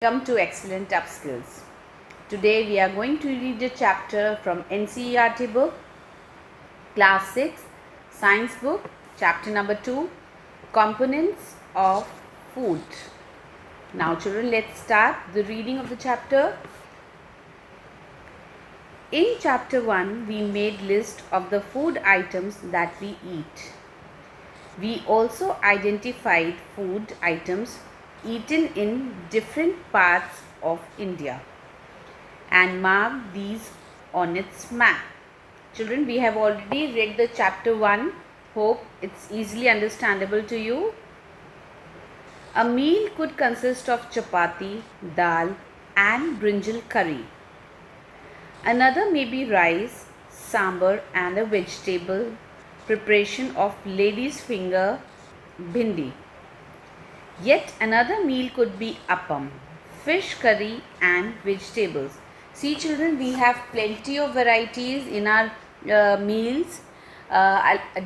Welcome to Excellent Upskills. Today we are going to read a chapter from NCERT book, Class 6, Science book, chapter number 2, Components of Food. Now children, let's start the reading of the chapter. In chapter 1, we made list of the food items that we eat. We also identified food items eaten in different parts of India and marked these on its map. Children, we have already read the chapter 1. Hope it's easily understandable to you. A meal could consist of chapati, dal and brinjal curry. Another may be rice, sambar and a vegetable preparation of lady's finger, bhindi. Yet another meal could be appam, fish curry and vegetables. See children, we have plenty of varieties in our meals.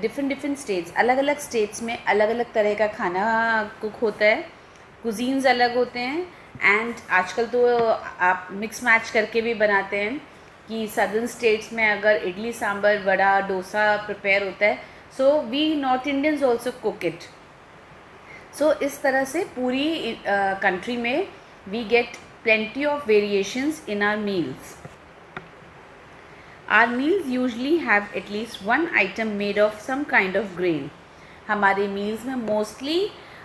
Different states, अलग अलग states में अलग अलग तरह का खाना cook होता है, cuisines अलग होते हैं and आजकल तो आप मिक्स मैच करके भी बनाते हैं कि सदर्न स्टेट्स में अगर इडली सांभर वड़ा डोसा प्रिपेयर होता है, so we North Indians also cook it. So इस तरह से पूरी कंट्री में we get plenty of variations in our meals. Our meals usually have at least one item made of some kind of grain. हमारे meals में mostly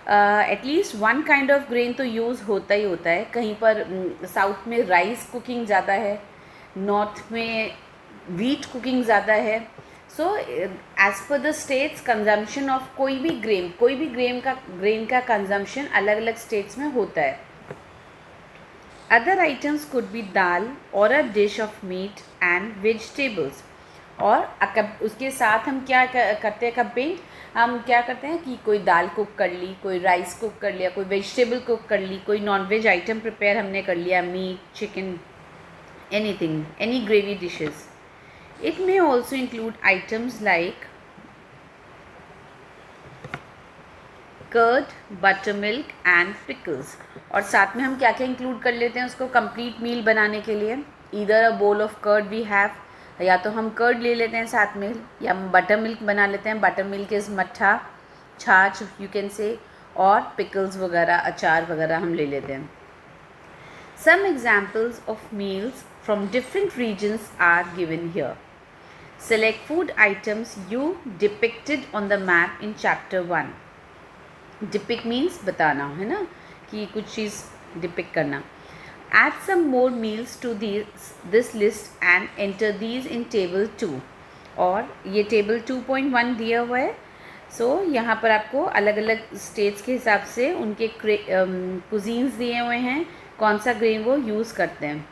at least one kind of grain तो use होता ही होता है. कहीं पर south में rice cooking ज़्यादा है, नॉर्थ में wheat कुकिंग ज़्यादा है. So as per the states consumption of कोई भी ग्रेन का कंजम्पशन अलग अलग स्टेट्स में होता है. अदर आइटम्स कुड बी दाल और अ dish of meat and vegetables. और उसके साथ हम क्या करते हैं, कंपेयर हम क्या करते हैं कि कोई दाल कुक कर ली, कोई राइस कुक कर लिया, कोई वेजिटेबल कुक कर ली, कोई नॉन वेज आइटम प्रिपेयर हमने कर लिया, meat chicken anything, any gravy dishes. It may also include items like curd, buttermilk and pickles. और साथ में हम क्या क्या इंक्लूड कर लेते हैं उसको कंप्लीट मील बनाने के लिए. Either a bowl of curd we have, या तो हम कर्ड ले लेते हैं साथ में, या हम बटर मिल्क बना लेते हैं. बटर मिल्क इज़ मट्ठा, छाछ यू कैन से, और पिकल्स वगैरह अचार वगैरह हम ले लेते हैं. Some examples of meals from different regions are given here. Select food items you depicted on the map in chapter 1. Depict means बताना, है ना, कि कुछ चीज़ depict करना. Add some more meals to this list and enter these in table 2. और ये table 2.1 दिया हुआ है. सो यहाँ पर आपको अलग अलग स्टेट्स के हिसाब से उनके cuisines दिए हुए हैं, कौन सा ग्रेन वो यूज़ करते हैं.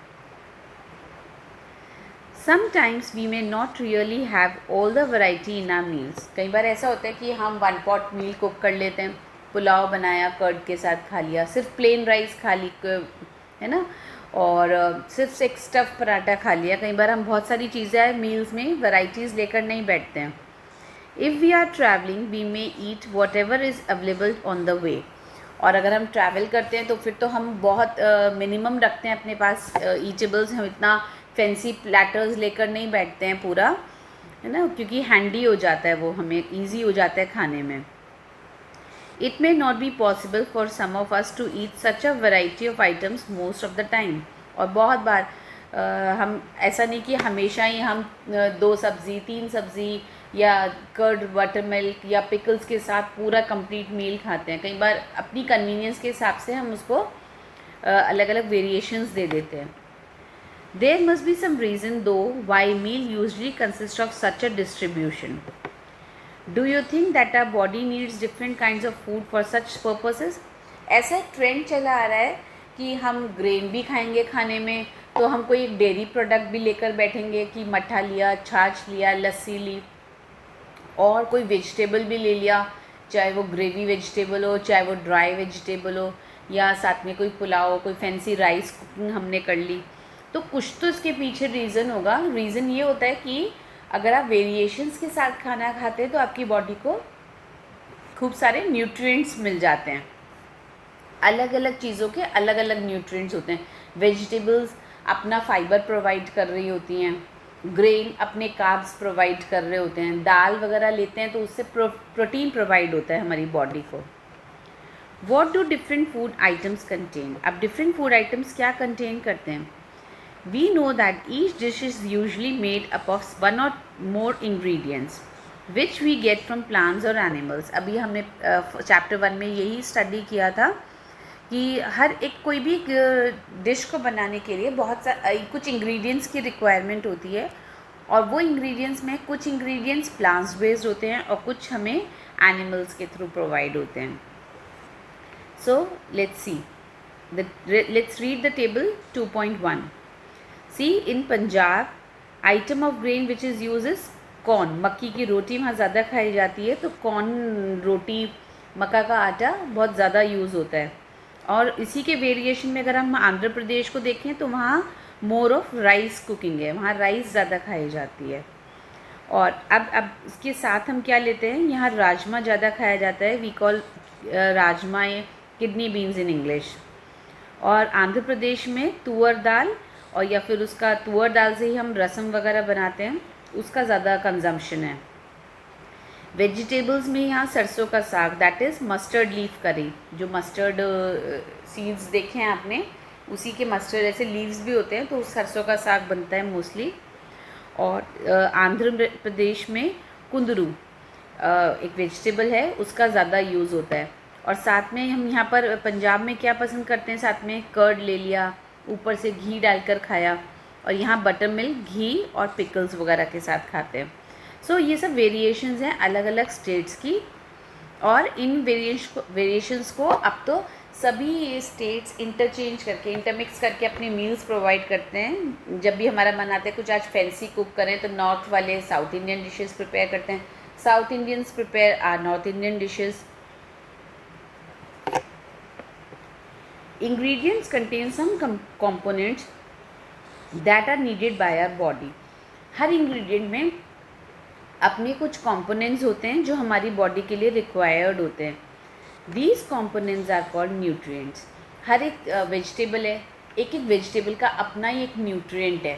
Sometimes we may not really have all the variety in our meals. कई बार ऐसा होता है कि हम वन पॉट मील कुक कर लेते हैं, पुलाव बनाया कर्ड के साथ खा लिया, सिर्फ प्लेन राइस खा ली, है ना, और सिर्फ एक स्टफ़ पराठा खा लिया. कई बार हम बहुत सारी चीज़ें मील्स में वैरायटीज़ लेकर नहीं बैठते हैं. If we are travelling we may eat whatever is available on the way. और अगर हम ट्रैवल करते हैं तो फिर तो हम बहुत मिनिमम रखते हैं अपने पास ईटेबल्स. हम इतना फैंसी प्लेटर्स लेकर नहीं बैठते हैं पूरा, है ना, क्योंकि हैंडी हो जाता है, वो हमें ईजी हो जाता है खाने में. It may not be possible for some of us to eat such a variety of items most of the time. और बहुत बार हम ऐसा नहीं कि हमेशा ही हम 2 सब्ज़ी 3 सब्ज़ी या कर्ड बटर मिल्क या पिकल्स के साथ पूरा कंप्लीट मील खाते हैं. कई बार अपनी कन्वीनियंस के हिसाब से हम उसको अलग अलग वेरिएशंस दे देते हैं. There must be some reason though why meal usually consists of such a distribution. Do you think that our body needs different kinds of food for such purposes? ऐसा ट्रेंड चला आ रहा है कि हम ग्रेन भी खाएंगे खाने में, तो हम कोई एक डेयरी प्रोडक्ट भी लेकर बैठेंगे कि मट्ठा लिया, छाछ लिया, लस्सी ली, और कोई वेजिटेबल भी ले लिया, चाहे वो ग्रेवी वेजिटेबल हो, चाहे वो ड्राई वेजिटेबल हो, या साथ में कोई पुलाव, कोई फैंसी राइस कुकिंग हमने कर ली. तो कुछ तो इसके पीछे रीज़न होगा. रीज़न ये होता है कि अगर आप वेरिएशंस के साथ खाना खाते हैं तो आपकी बॉडी को खूब सारे न्यूट्रिएंट्स मिल जाते हैं. अलग अलग चीज़ों के अलग अलग न्यूट्रिएंट्स होते हैं। वेजिटेबल्स अपना फाइबर प्रोवाइड कर रही होती हैं, ग्रेन अपने कार्ब्स प्रोवाइड कर रहे होते हैं, दाल वगैरह लेते हैं तो उससे प्रोटीन प्रोवाइड होता है हमारी बॉडी को। What do different food items contain? अब डिफरेंट फूड आइटम्स क्या कंटेन करते हैं? We know that each dish is usually made up of one और more ingredients which we get from plants और एनिमल्स। अभी हमने चैप्टर 1 में यही स्टडी किया था कि हर एक कोई भी डिश को बनाने के लिए कुछ इंग्रेडिएंट्स की रिक्वायरमेंट होती है, और वो इंग्रेडिएंट्स में कुछ इंग्रेडिएंट्स प्लांट्स बेस्ड होते हैं और कुछ हमें एनिमल्स के थ्रू प्रोवाइड होते हैं। So let's read the table 2.1. See, in Punjab, item of grain which is used is corn. मक्की की रोटी वहाँ ज़्यादा खाई जाती है, तो कॉर्न रोटी, मक्का का आटा बहुत ज़्यादा यूज़ होता है। और इसी के वेरिएशन में अगर हम आंध्र प्रदेश को देखें तो वहाँ मोर ऑफ राइस कुकिंग है, वहाँ राइस ज़्यादा खाई जाती है। और अब इसके साथ हम क्या लेते हैं, यहाँ राजमा ज़्यादा खाया जाता है, we call rajma kidney beans in English. और आंध्र प्रदेश में तुअर दाल, और या फिर उसका तुअर दाल से ही हम रसम वगैरह बनाते हैं, उसका ज़्यादा कंजम्पशन है। वेजिटेबल्स में यहाँ सरसों का साग, दैट इज़ मस्टर्ड लीफ करी, जो मस्टर्ड सीड्स देखे हैं आपने, उसी के मस्टर्ड ऐसे लीव्स भी होते हैं, तो सरसों का साग बनता है मोस्टली। और आंध्र प्रदेश में कुंदरू एक वेजिटेबल है, उसका ज़्यादा यूज़ होता है। और साथ में हम यहाँ पर पंजाब में क्या पसंद करते हैं, साथ में कर्ड ले लिया, ऊपर से घी डालकर खाया, और यहाँ बटर मिल्क, घी और पिकल्स वगैरह के साथ खाते हैं। सो ये सब वेरिएशंस हैं अलग अलग स्टेट्स की, और इन वेरिएशंस को अब तो सभी स्टेट्स इंटरचेंज करके, इंटरमिक्स करके अपने मील्स प्रोवाइड करते हैं। जब भी हमारा मन आता है कुछ आज फैंसी कुक करें, तो नॉर्थ वाले साउथ इंडियन डिशेस प्रिपेयर करते हैं, South Indians prepare our North Indian dishes. Ingredients contain some components that are needed by our body. Her ingredient में अपने कुछ components होते हैं जो हमारी body के लिए required होते हैं। These components are called nutrients. हर एक vegetable है, एक एक vegetable का अपना ही एक nutrient है।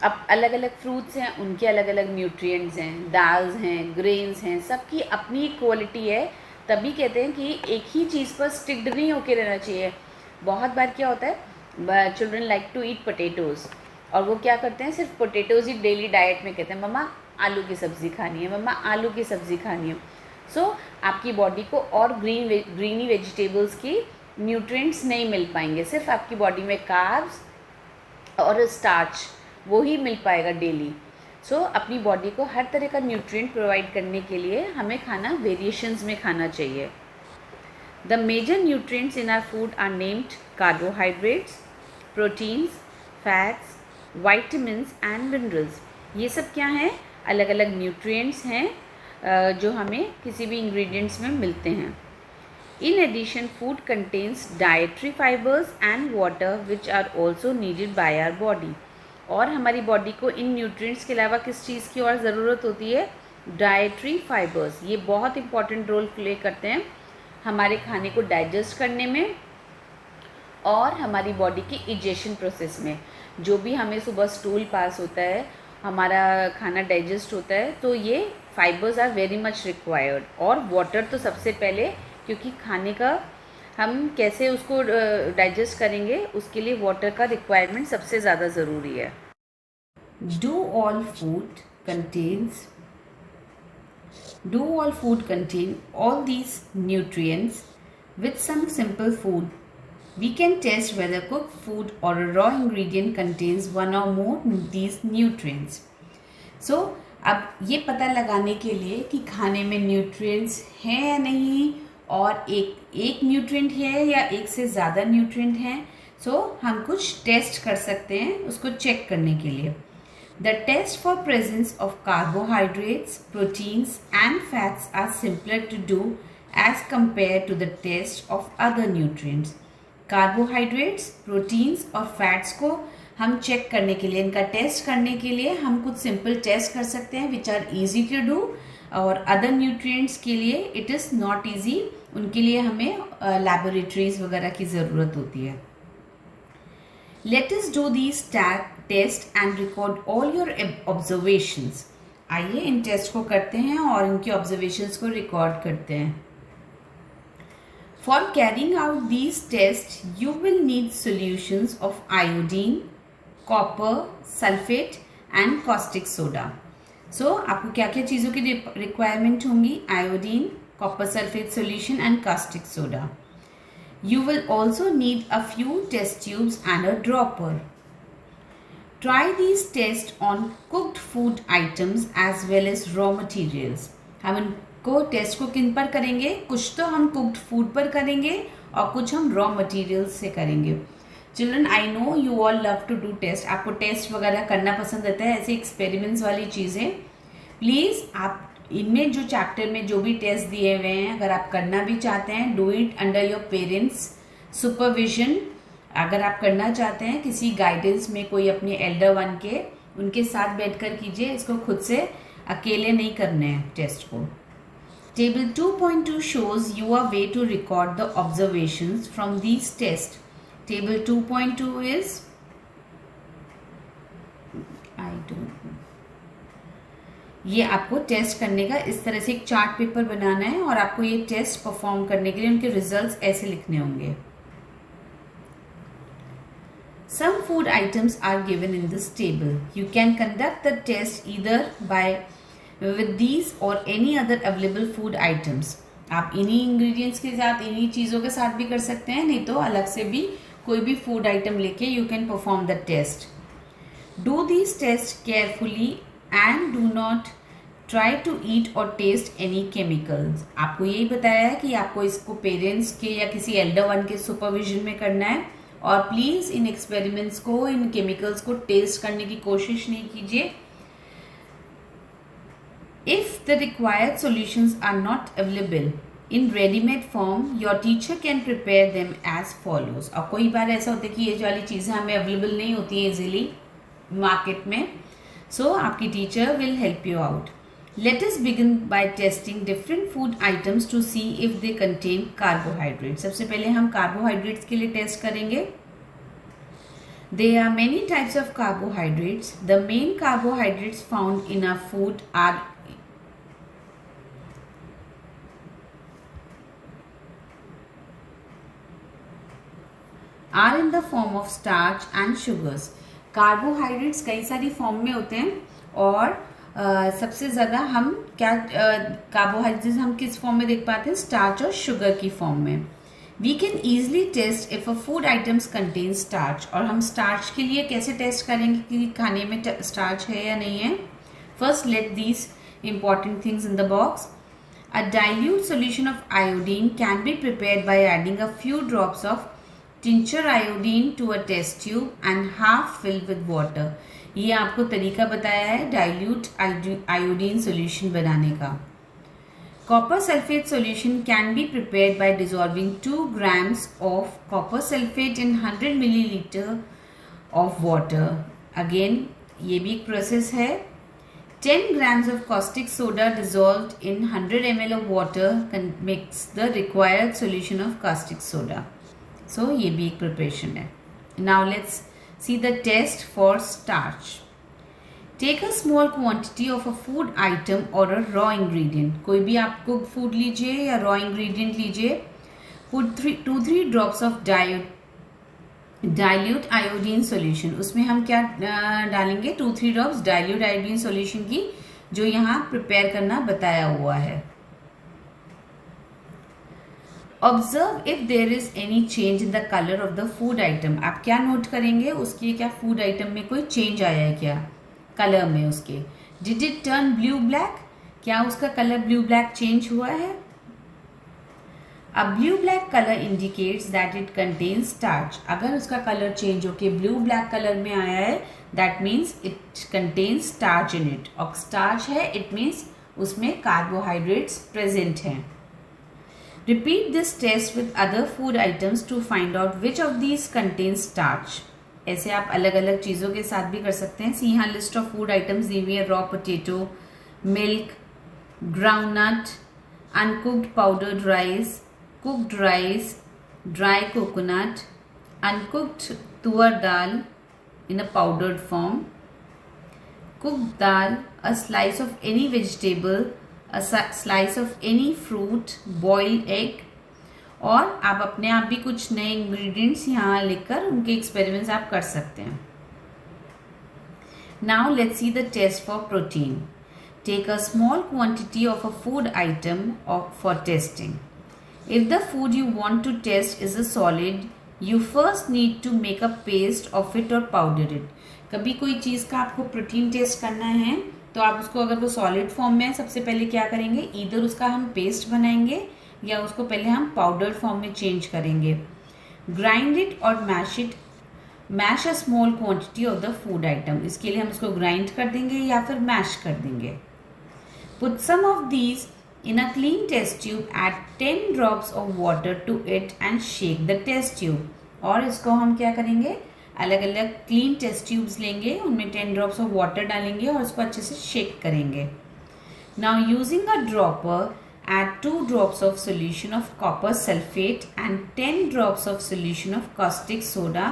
अब अलग अलग fruits हैं, उनके अलग अलग nutrients हैं, दाल्स हैं, grains हैं, सबकी अपनी एक quality है। तभी कहते हैं कि एक ही चीज़ पर स्टिक्ड नहीं होके रहना चाहिए। बहुत बार क्या होता है, children like to eat potatoes, और वो क्या करते हैं, सिर्फ पोटैटोज़ ही डेली डाइट में कहते हैं, मम्मा आलू की सब्ज़ी खानी है, मम्मा आलू की सब्ज़ी खानी है। सो आपकी बॉडी को और ग्रीनी वेजिटेबल्स की न्यूट्रिएंट्स नहीं मिल पाएंगे, सिर्फ आपकी बॉडी में कार्ब्स और स्टार्च वो ही मिल पाएगा डेली। सो अपनी बॉडी को हर तरह का न्यूट्रिएंट प्रोवाइड करने के लिए हमें खाना वेरिएशंस में खाना चाहिए। The major nutrients in our food are named carbohydrates, proteins, fats, vitamins and minerals. ये सब क्या हैं, अलग अलग न्यूट्रिएंट्स हैं जो हमें किसी भी इंग्रेडिएंट्स में मिलते हैं। In addition food contains dietary fibres and water which are also needed by our body. और हमारी बॉडी को इन न्यूट्रिएंट्स के अलावा किस चीज़ की और ज़रूरत होती है, डाइटरी फाइबर्स। ये बहुत इंपॉर्टेंट रोल प्ले करते हैं हमारे खाने को डाइजेस्ट करने में और हमारी बॉडी की इजेशन प्रोसेस में। जो भी हमें सुबह स्टूल पास होता है, हमारा खाना डाइजेस्ट होता है, तो ये fibres are very much required. और वाटर तो सबसे पहले, क्योंकि खाने का हम कैसे उसको डाइजेस्ट करेंगे उसके लिए वाटर का रिक्वायरमेंट सबसे ज़्यादा ज़रूरी है। Do all food contain all these nutrients with some simple food we can test whether cook food और रॉ इंग्रेडिएंट कंटेन्स वन और मोर दीज न्यूट्रिएंट्स। सो अब ये पता लगाने के लिए कि खाने में न्यूट्रिएंट्स हैं या नहीं, और एक न्यूट्रिएंट है या एक से ज़्यादा न्यूट्रिएंट हैं, सो हम कुछ टेस्ट कर सकते हैं उसको चेक करने के लिए। The test for presence of carbohydrates, proteins and fats are simpler to do as compare to the test of other nutrients. Carbohydrates, proteins और फैट्स को हम चेक करने के लिए, इनका टेस्ट करने के लिए हम कुछ सिंपल टेस्ट कर सकते हैं which are easy to do. और अदर न्यूट्रिएंट्स के लिए इट इज़ नॉट ईजी, उनके लिए हमें लैबोरेटरीज वगैरह की ज़रूरत होती है. Let us do these test and record all your observations. आइए इन टेस्ट को करते हैं और इनके ऑब्जर्वेशंस को रिकॉर्ड करते हैं. For carrying out these test you will need solutions of iodine, copper, sulphate and caustic soda. So आपको क्या क्या चीज़ों की रिक्वायरमेंट होंगी? Iodine, copper sulfate solution and caustic soda. You will also need a few test tubes and a dropper. Try these tests on cooked food items as well as raw materials. हम इनको test को किन पर करेंगे? कुछ तो हम cooked food पर करेंगे और कुछ हम रॉ मटेरियल्स से करेंगे. Children, I know you all love to do test. आपको टेस्ट वगैरह करना पसंद आता है, ऐसे एक्सपेरिमेंट्स वाली चीज़ें. प्लीज़ आप इनमें जो चैप्टर में जो भी टेस्ट दिए हुए हैं, अगर आप करना भी चाहते हैं, do it under your parents supervision. अगर आप करना चाहते हैं किसी गाइडेंस में, कोई अपने एल्डर वन के उनके साथ बैठकर कीजिए. इसको खुद से अकेले नहीं करने हैं टेस्ट को. Table 2.2 shows your way to record the observations from these tests. Table 2.2 is, I don't know. ये आपको टेस्ट करने का इस तरह से एक चार्ट पेपर बनाना है और आपको ये टेस्ट परफॉर्म करने के लिए उनके रिजल्ट्स ऐसे लिखने होंगे. Some food items are given in this table. You can conduct the test either with these or any other available food items. आप इन्हीं इंग्रेडिएंट्स के साथ, इन्हीं चीज़ों के साथ भी कर सकते हैं, नहीं तो अलग से भी कोई भी फूड आइटम लेके you can perform the test. Do these tests carefully and do not try to eat or taste any chemicals. आपको यही बताया है कि आपको इसको पेरेंट्स के या किसी एल्डर वन के सुपरविजन में करना है और प्लीज़ इन एक्सपेरिमेंट्स को, इन केमिकल्स को टेस्ट करने की कोशिश नहीं कीजिए. If the required solutions are not available in ready-made form, your teacher can prepare them as follows. और कोई बार ऐसा होता है कि ये वाली चीज़ें हमें अवेलेबल नहीं होती हैं इजीली मार्केट में. So आपकी teacher will help you out. Let us begin by testing different food items to see if they contain carbohydrates. सबसे पहले हम कार्बोहाइड्रेट्स के लिए टेस्ट करेंगे. There are many types of carbohydrates. The main carbohydrates found in our food are in the form of starch and sugars. Carbohydrates कई सारी form में होते हैं और सबसे ज़्यादा हम क्या कार्बोहाइड्रेट्स हम किस फॉर्म में देख पाते हैं? स्टार्च और शुगर की फॉर्म में. We can easily test if a food items contain starch. और हम स्टार्च के लिए कैसे टेस्ट करेंगे कि खाने में स्टार्च है या नहीं है? First let these important things in the box. A dilute solution of iodine can be prepared by adding a few drops of tincture iodine to a test tube and half fill with water. ये आपको तरीका बताया है dilute iodine solution बनाने का. Copper sulphate solution can be prepared bye dissolving 2 grams of copper sulphate in 100 milliliter of water. Again ये भी एक प्रोसेस है. 10 grams of caustic soda dissolved in 100 ml of water makes the required solution of caustic soda. So ये भी एक preparation है. Now let's see the test for starch. Take a small quantity of a food item or a raw ingredient. कोई भी आप cooked food लीजिए या raw ingredient लीजिए. Put 2-3 drops of dilute iodine solution. उसमें हम क्या डालेंगे? 2-3 drops dilute iodine solution की, जो यहाँ प्रिपेयर करना बताया हुआ है. Observe if there is any change in the color of the food item. आप क्या नोट करेंगे? उसकी क्या फूड आइटम में कोई चेंज आया है क्या कलर में उसके? Did it turn blue black? क्या उसका कलर ब्लू ब्लैक चेंज हुआ है? A blue black color indicates that it contains starch. अगर उसका कलर चेंज होके ब्लू ब्लैक कलर में आया है, that means it contains starch in it. और starch है, it means उसमें कार्बोहाइड्रेट्स प्रेजेंट हैं. Repeat this test with other food items to find out which of these contains starch. ऐसे आप अलग अलग चीज़ों के साथ भी कर सकते हैं. सी यहाँ लिस्ट ऑफ फूड आइटम्स दी हुई है. Raw potato, milk, groundnut, uncooked powdered rice, cooked rice, dry coconut, uncooked tur dal in a powdered form, cooked dal, a slice of any vegetable, a slice of any fruit, boiled egg. और आप अपने आप भी कुछ नए ingredients यहाँ लिखकर उनके एक्सपेरिमेंट्स आप कर सकते हैं. Now let's see the test for protein. Take a small quantity of a food item for testing. If the food you want to test is a solid, you first need to make a paste of it or powder it. कभी कोई चीज़ का आपको protein test करना है तो आप उसको, अगर वो सॉलिड फॉर्म में है, सबसे पहले क्या करेंगे, इधर उसका हम पेस्ट बनाएंगे या उसको पहले हम पाउडर फॉर्म में चेंज करेंगे. ग्राइंड इट और mash it. Mash a small quantity of the food item. इसके लिए हम उसको ग्राइंड कर देंगे या फिर मैश कर देंगे. Put some of these in a clean test tube, add 10 drops of water to it and shake the test tube. और इसको हम क्या करेंगे, अलग अलग क्लीन टेस्ट ट्यूब्स लेंगे, उनमें 10 ड्रॉप्स ऑफ वाटर डालेंगे और उसको अच्छे से शेक करेंगे. Now using a dropper, add 2 drops of solution of copper sulfate and 10 drops of solution of caustic soda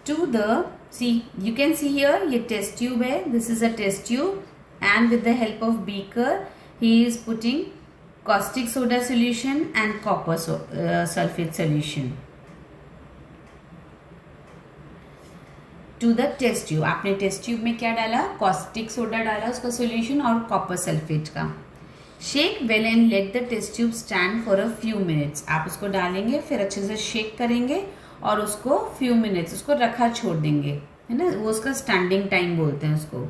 to the, see you can see here ये test tube है, this is a test tube and with the help of beaker he is putting caustic soda solution and copper sulfate solution to the test tube. आपने test tube में क्या डाला, caustic soda डाला उसका solution और copper sulfate का. Shake well and let the test tube stand for a few minutes. आप उसको डालेंगे, फिर अच्छे से शेक करेंगे और उसको फ्यू मिनट्स उसको रखा छोड़ देंगे, है ना, वो उसका स्टैंडिंग टाइम बोलते हैं उसको.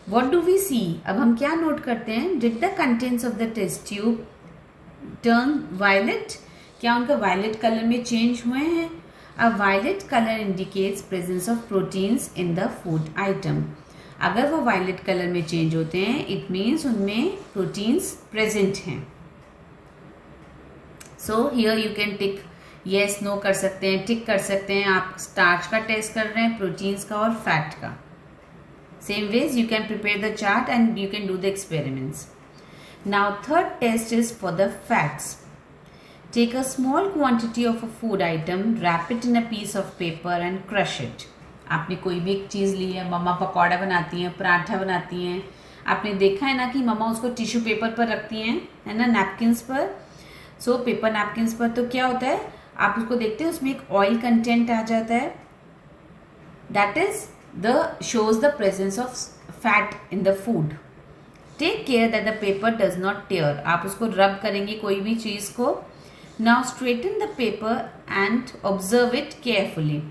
व्हाट डू वी सी, अब हम क्या नोट करते हैं, did the contents of the test tube turn violet, क्या उनका वायलेट कलर में चेंज हुए हैं. A violet colour indicates presence of proteins in the food item. अगर वो वायलेट कलर में चेंज होते हैं इट मीन्स उनमें प्रोटीन्स प्रेजेंट हैं. So here you can tick yes no कर सकते हैं, टिक कर सकते हैं. आप स्टार्च का टेस्ट कर रहे हैं, प्रोटीन्स का और फैट का. Same ways you can prepare the chart and you can do the experiments. Now third test is for the fats. Take a small quantity of a food item, wrap it in a piece of paper and crush it. आपने कोई भी एक चीज़ ली है, मम्मा पकौड़ा बनाती हैं, पराठा बनाती हैं, आपने देखा है ना कि मम्मा उसको टिश्यू पेपर पर रखती हैं, है ना, नैपकिन्स पर. सो पेपर नैपकिन्स पर तो क्या होता है, आप उसको देखते हैं उसमें एक ऑयल कंटेंट आ जाता है. That is the shows the presence of fat in the food. Take care that the paper does not tear. आप उसको रब करेंगे कोई भी चीज़ को. Now straighten the paper and observe it carefully.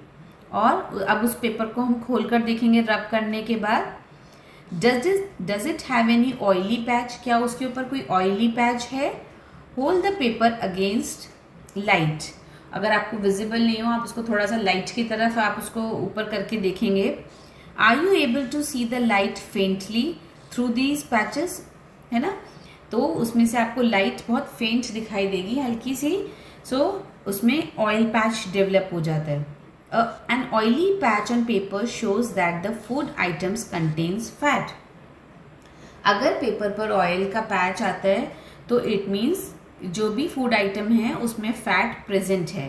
और अब उस पेपर को हम खोल कर देखेंगे रब करने के बाद. Does it have any oily patch, क्या उसके ऊपर कोई ऑयली पैच है. Hold the paper against light. अगर आपको विजिबल नहीं हो, आप उसको थोड़ा सा लाइट की तरफ आप उसको ऊपर करके देखेंगे. Are you able to see the light faintly through these patches, है ना, तो उसमें से आपको लाइट बहुत फेंट दिखाई देगी, हल्की सी. सो उसमें ऑयल पैच डेवलप हो जाता है. An oily patch on paper shows that the food items contains fat. अगर पेपर पर ऑयल का पैच आता है तो इट मीन्स जो भी फूड आइटम है उसमें फैट प्रेजेंट है.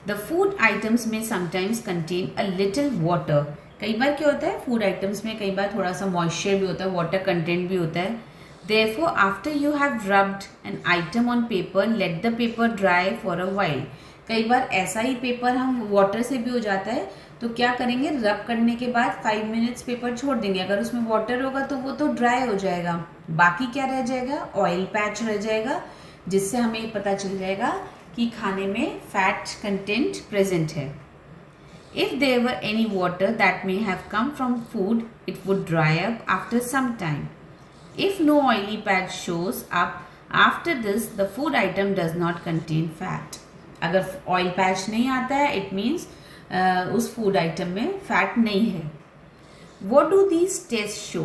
द फूड आइटम्स में sometimes contain a little water. कई बार क्या होता है, फूड आइटम्स में कई बार थोड़ा सा मॉइस्चर भी होता है, वाटर कंटेंट भी होता है. Therefore, after you have rubbed an item on paper, let the paper dry for a while. कई बार ऐसा ही पेपर हम वाटर से भी हो जाता है तो क्या करेंगे, रब करने के बाद 5 मिनट्स पेपर छोड़ देंगे. अगर उसमें वाटर होगा तो वो तो ड्राई हो जाएगा, बाकी क्या रह जाएगा, ऑयल पैच रह जाएगा, जिससे हमें पता चल जाएगा कि खाने में फैट कंटेंट प्रेजेंट है. If there were any water that may have come from food it would dry up after some time. If no oily patch shows up after this the food item does not contain fat. अगर oil patch नहीं आता है it means उस food item में fat नहीं है. What do these tests show?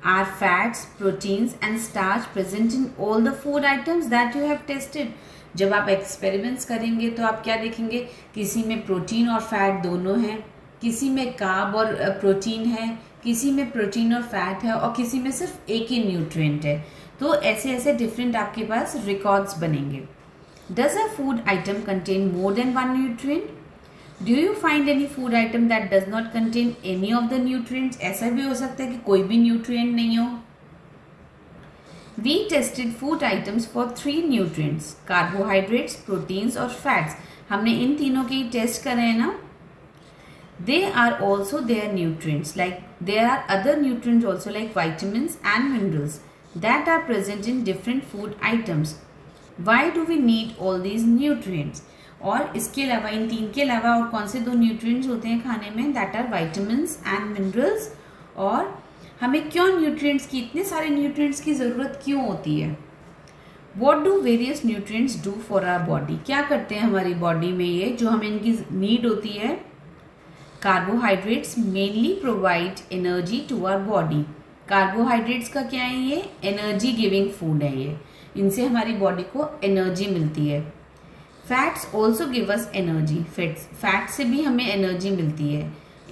Are fats, proteins and starch present in all the food items that you have tested? जब आप एक्सपेरिमेंट्स करेंगे तो आप क्या देखेंगे, किसी में प्रोटीन और फैट दोनों हैं, किसी में कार्ब और प्रोटीन है, किसी में प्रोटीन और फैट है और किसी में सिर्फ एक ही न्यूट्रिएंट है. तो ऐसे ऐसे डिफरेंट आपके पास रिकॉर्ड्स बनेंगे. Does a food atom contain more than one nutrient? Do you find any food item that does not contain any of the nutrients? ऐसा भी हो सकता है कि कोई भी न्यूट्रिएंट नहीं हो. We tested food items for 3 nutrients, carbohydrates, proteins और fats. हमने इन तीनों के टेस्ट करे हैं ना. They are also their nutrients. Like there are other nutrients also like vitamins and minerals that are present in different food items. Why do we need all these nutrients? और इसके अलावा इन तीन के अलावा और कौन से 2 न्यूट्रिएंट्स होते हैं खाने में? That are vitamins and minerals. और हमें क्यों न्यूट्रिएंट्स की, इतने सारे न्यूट्रिएंट्स की ज़रूरत क्यों होती है? What do various nutrients do for our body? क्या करते हैं हमारी बॉडी में ये जो हमें इनकी नीड होती है? Carbohydrates mainly provide energy to our body. Carbohydrates का क्या है? ये एनर्जी गिविंग फूड है. ये इनसे हमारी बॉडी को एनर्जी मिलती है. Fats also give us energy. Fat से भी हमें एनर्जी मिलती है.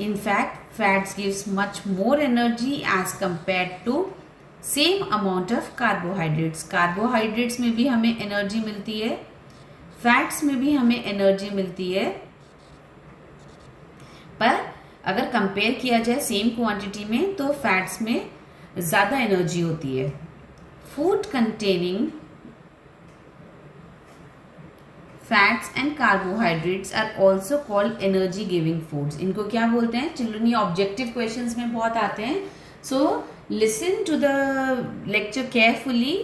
In fact, fats gives much more energy as compared to same amount of carbohydrates. Carbohydrates में भी हमें एनर्जी मिलती है, फैट्स में भी हमें एनर्जी मिलती है, पर अगर कंपेयर किया जाए सेम क्वांटिटी में तो फैट्स में ज़्यादा एनर्जी होती है. Food containing fats and carbohydrates are also called energy giving foods. इनको क्या बोलते हैं चिल्ड्रन? ये ऑब्जेक्टिव क्वेश्चंस में बहुत आते हैं. So listen to the lecture carefully.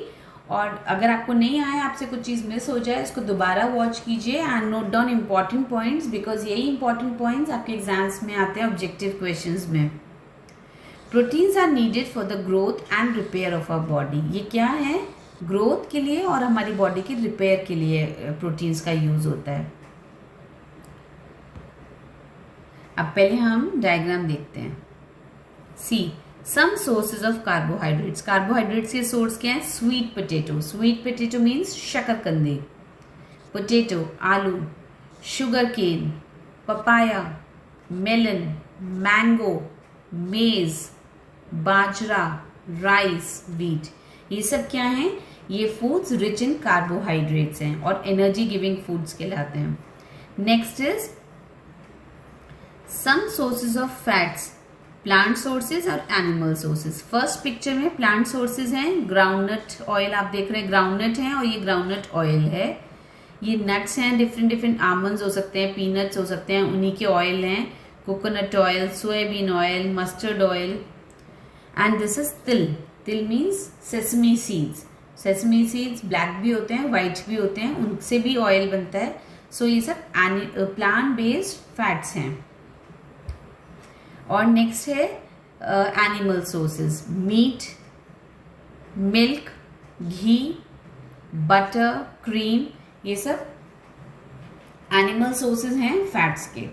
और अगर आपको नहीं आया, आपसे कुछ चीज़ मिस हो जाए, इसको दोबारा वॉच कीजिए and note down important points, because यही इंपॉर्टेंट पॉइंट्स आपके एग्जाम्स में आते हैं ऑब्जेक्टिव क्वेश्चंस में. Proteins are needed for the growth and repair of our body. ये क्या है? ग्रोथ के लिए और हमारी बॉडी की रिपेयर के लिए प्रोटीन्स का यूज होता है. अब पहले हम डायग्राम देखते हैं. See some sources of carbohydrates. Carbohydrates के सोर्स क्या है? Sweet potato. Sweet potato means शकरकंदी. पोटैटो आलू, sugar cane, papaya, melon, mango, maize, बाजरा, राइस, व्हीट. ये सब क्या हैं? ये फूड्स रिच इन कार्बोहाइड्रेट्स हैं और एनर्जी गिविंग फूड्स कहलाते हैं. Next is some sources of fats, plant sources और एनिमल सोर्सेज. फर्स्ट पिक्चर में प्लांट सोर्सेज हैं. ग्राउंडनट ऑयल आप देख रहे हैं, ग्राउंडनट है और ये ग्राउंडनट ऑयल है. ये नट्स हैं, डिफरेंट डिफरेंट आमंड्स हो सकते हैं, पीनट्स हो सकते हैं, उन्हीं के ऑयल हैं. Coconut oil, soybean oil, mustard oil. And this is तिल. तिल means sesame seeds. Sesame seeds black भी होते हैं, वाइट भी होते हैं, उनसे भी ऑयल बनता है. सो ये सब प्लांट बेस्ड फैट्स हैं. और नेक्स्ट है एनिमल सोर्सेज. मीट, मिल्क, घी, बटर, क्रीम, ये सब एनिमल सोर्सेज हैं फैट्स के.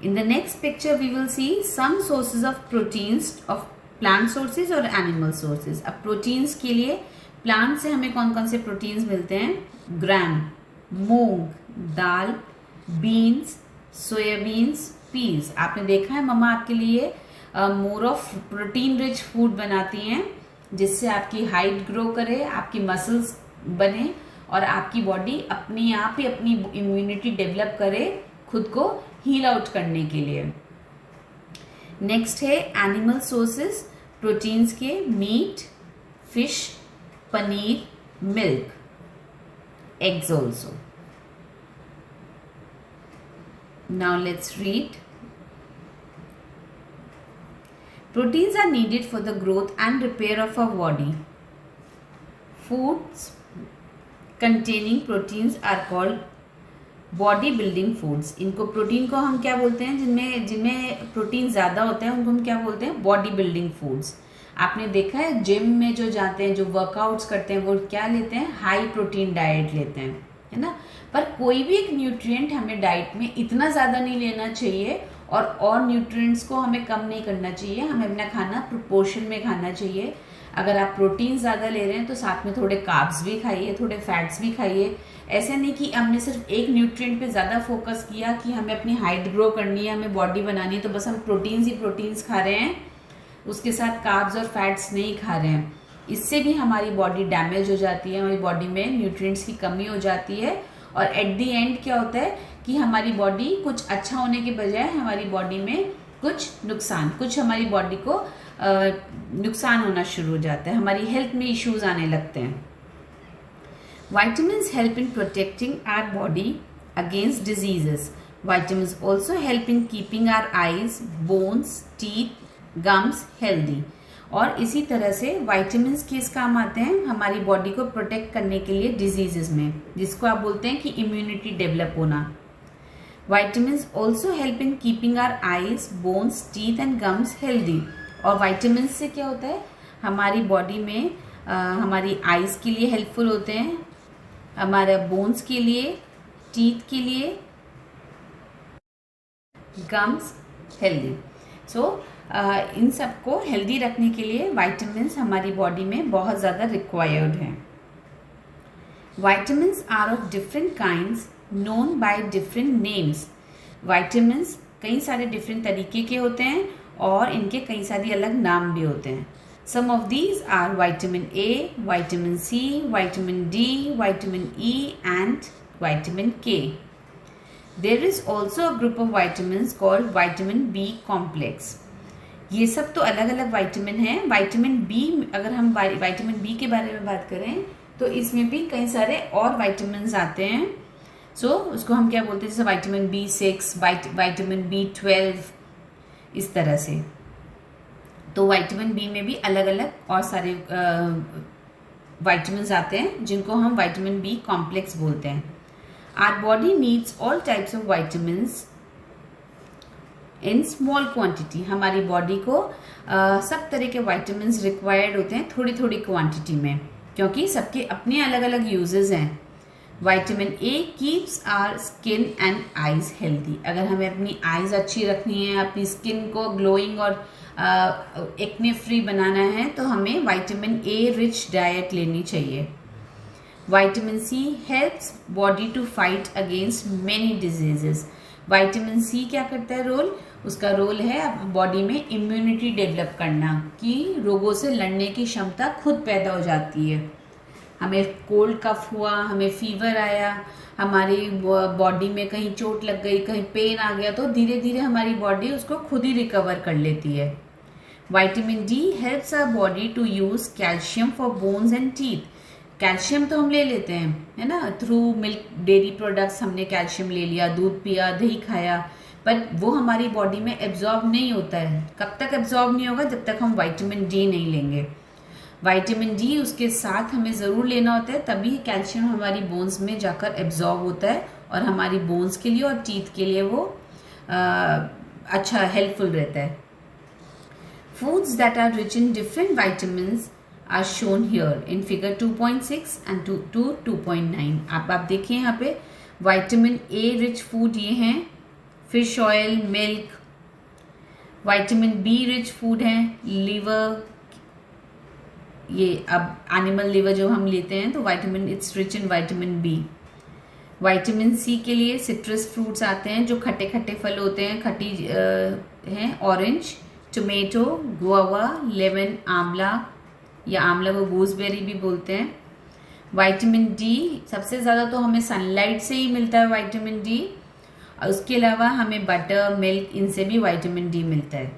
In the next picture we will see some sources of proteins of plant sources और animal sources. अब proteins के लिए plant से हमें कौन कौन से proteins मिलते हैं? ग्राम, मूंग, दाल, beans, सोयाबीन्स, peas. आपने देखा है मम्मा आपके लिए more of protein rich food बनाती हैं जिससे आपकी हाइट ग्रो करे, आपकी मसल्स बने और आपकी बॉडी अपने आप ही अपनी इम्यूनिटी डेवलप करे खुद को हील आउट करने के लिए. नेक्स्ट है एनिमल सोर्सेज प्रोटीन्स के. Meat, fish, paneer, milk, eggs also. Now let's read. Proteins are needed for the growth and repair of our body. Foods containing proteins are called body building foods. इनको protein को हम क्या बोलते हैं? जिनमें protein ज़्यादा होते हैं उनको हम क्या बोलते हैं? Body building foods. आपने देखा है जिम में जो जाते हैं, जो वर्कआउट्स करते हैं, वो क्या लेते हैं? हाई प्रोटीन डाइट लेते हैं, है ना. पर कोई भी एक न्यूट्रिएंट हमें डाइट में इतना ज़्यादा नहीं लेना चाहिए और न्यूट्रिएंट्स को हमें कम नहीं करना चाहिए. हमें अपना खाना प्रोपोर्शन में खाना चाहिए. अगर आप प्रोटीन ज़्यादा ले रहे हैं तो साथ में थोड़े कार्ब्स भी खाइए, थोड़े फैट्स भी खाइए. ऐसे नहीं कि हमने सिर्फ एक न्यूट्रिएंट पे ज़्यादा फोकस किया कि हमें अपनी हाइट ग्रो करनी है, हमें बॉडी बनानी है, तो बस हम प्रोटीन्स ही प्रोटीन्स खा रहे हैं, उसके साथ कार्ब्स और फैट्स नहीं खा रहे हैं. इससे भी हमारी बॉडी डैमेज हो जाती है, हमारी बॉडी में न्यूट्रिएंट्स की कमी हो जाती है और एट द एंड क्या होता है कि हमारी बॉडी कुछ अच्छा होने के बजाय हमारी बॉडी में कुछ हमारी बॉडी को नुकसान होना शुरू हो जाता है, हमारी हेल्थ में इश्यूज आने लगते हैं। Vitamins help in protecting our body against diseases. Vitamins also help in keeping our eyes, bones, teeth, gums healthy. और इसी तरह से vitamins किस काम आते हैं हमारी बॉडी को प्रोटेक्ट करने के लिए डिजीजेस में, जिसको आप बोलते हैं कि इम्यूनिटी डेवलप होना। Vitamins also help in keeping our eyes, bones, teeth and gums healthy. और vitamins से क्या होता है हमारी बॉडी में हमारी आइज़ के लिए हेल्पफुल होते हैं, हमारे बोन्स के लिए, टीथ के लिए, गम्स हेल्दी। सो इन सबको हेल्दी रखने के लिए वाइटामिन्स हमारी बॉडी में बहुत ज़्यादा रिक्वायर्ड हैं। Vitamins are of different kinds known by different names. Vitamins कई सारे डिफरेंट तरीके के होते हैं और इनके कई सारे अलग नाम भी होते हैं। Some of these are vitamin A, vitamin C, vitamin D, vitamin E and vitamin K. There is also a group of vitamins called vitamin B complex. ये सब तो अलग अलग विटामिन हैं। विटामिन बी, अगर हम विटामिन बी के बारे में बात करें तो इसमें भी कई सारे और विटामिन आते हैं। उसको हम क्या बोलते हैं, जैसे विटामिन B6, विटामिन B12, इस तरह से। तो विटामिन बी में भी अलग अलग और सारे विटामिन आते हैं जिनको हम विटामिन बी कॉम्प्लेक्स बोलते हैं। Our body needs all types of vitamins in small quantity. हमारी बॉडी को सब तरह के विटामिन रिक्वायर्ड होते हैं थोड़ी थोड़ी क्वांटिटी में, क्योंकि सबके अपने अलग अलग यूजेस हैं। Vitamin A keeps our skin and eyes healthy. अगर हमें अपनी आईज अच्छी रखनी है, अपनी स्किन को ग्लोइंग और एक्ने फ्री बनाना है तो हमें विटामिन ए रिच डाइट लेनी चाहिए। Vitamin C helps body to fight against many diseases. Vitamin C क्या करता है रोल, उसका रोल है बॉडी में इम्यूनिटी डेवलप करना, कि रोगों से लड़ने की क्षमता खुद पैदा हो जाती है। हमें कोल्ड कफ हुआ, हमें फीवर आया, हमारी बॉडी में कहीं चोट लग गई, कहीं पेन आ गया, तो धीरे धीरे हमारी बॉडी उसको खुद ही रिकवर कर लेती है। Vitamin D helps our body to use calcium for bones and teeth. Calcium तो हम ले लेते हैं, है ना, थ्रू मिल्क, डेयरी प्रोडक्ट्स हमने कैल्शियम ले लिया, दूध पिया, दही खाया, पर वो हमारी बॉडी में एब्जॉर्ब नहीं होता है। कब तक एब्जॉर्ब नहीं होगा, जब तक हम विटामिन डी नहीं लेंगे। विटामिन डी उसके साथ हमें ज़रूर लेना होता है, तभी कैल्शियम हमारी बोन्स में जाकर एब्जॉर्ब होता है और हमारी बोन्स के लिए और टीथ के लिए वो अच्छा हेल्पफुल रहता है। Foods that are rich in different vitamins are shown here in figure 2.6 and 2.9। आप देखिए यहाँ पे विटामिन ए रिच फूड ये हैं, fish oil, milk. Vitamin B rich food हैं, लीवर, ये अब एनिमल लिवर जो हम लेते हैं तो vitamin it's rich in vitamin B. Vitamin C के लिए सिट्रस फ्रूट्स आते हैं जो खट्टे खट्टे फल होते हैं, खट्टी हैं, ऑरेंज, टोमेटो, गुआवा, लेमन, आंवला, या आंवला को गूसबेरी भी बोलते हैं। विटामिन डी सबसे ज़्यादा तो हमें सनलाइट से ही मिलता है विटामिन डी, और उसके अलावा हमें बटर, मिल्क, इनसे भी विटामिन डी मिलता है।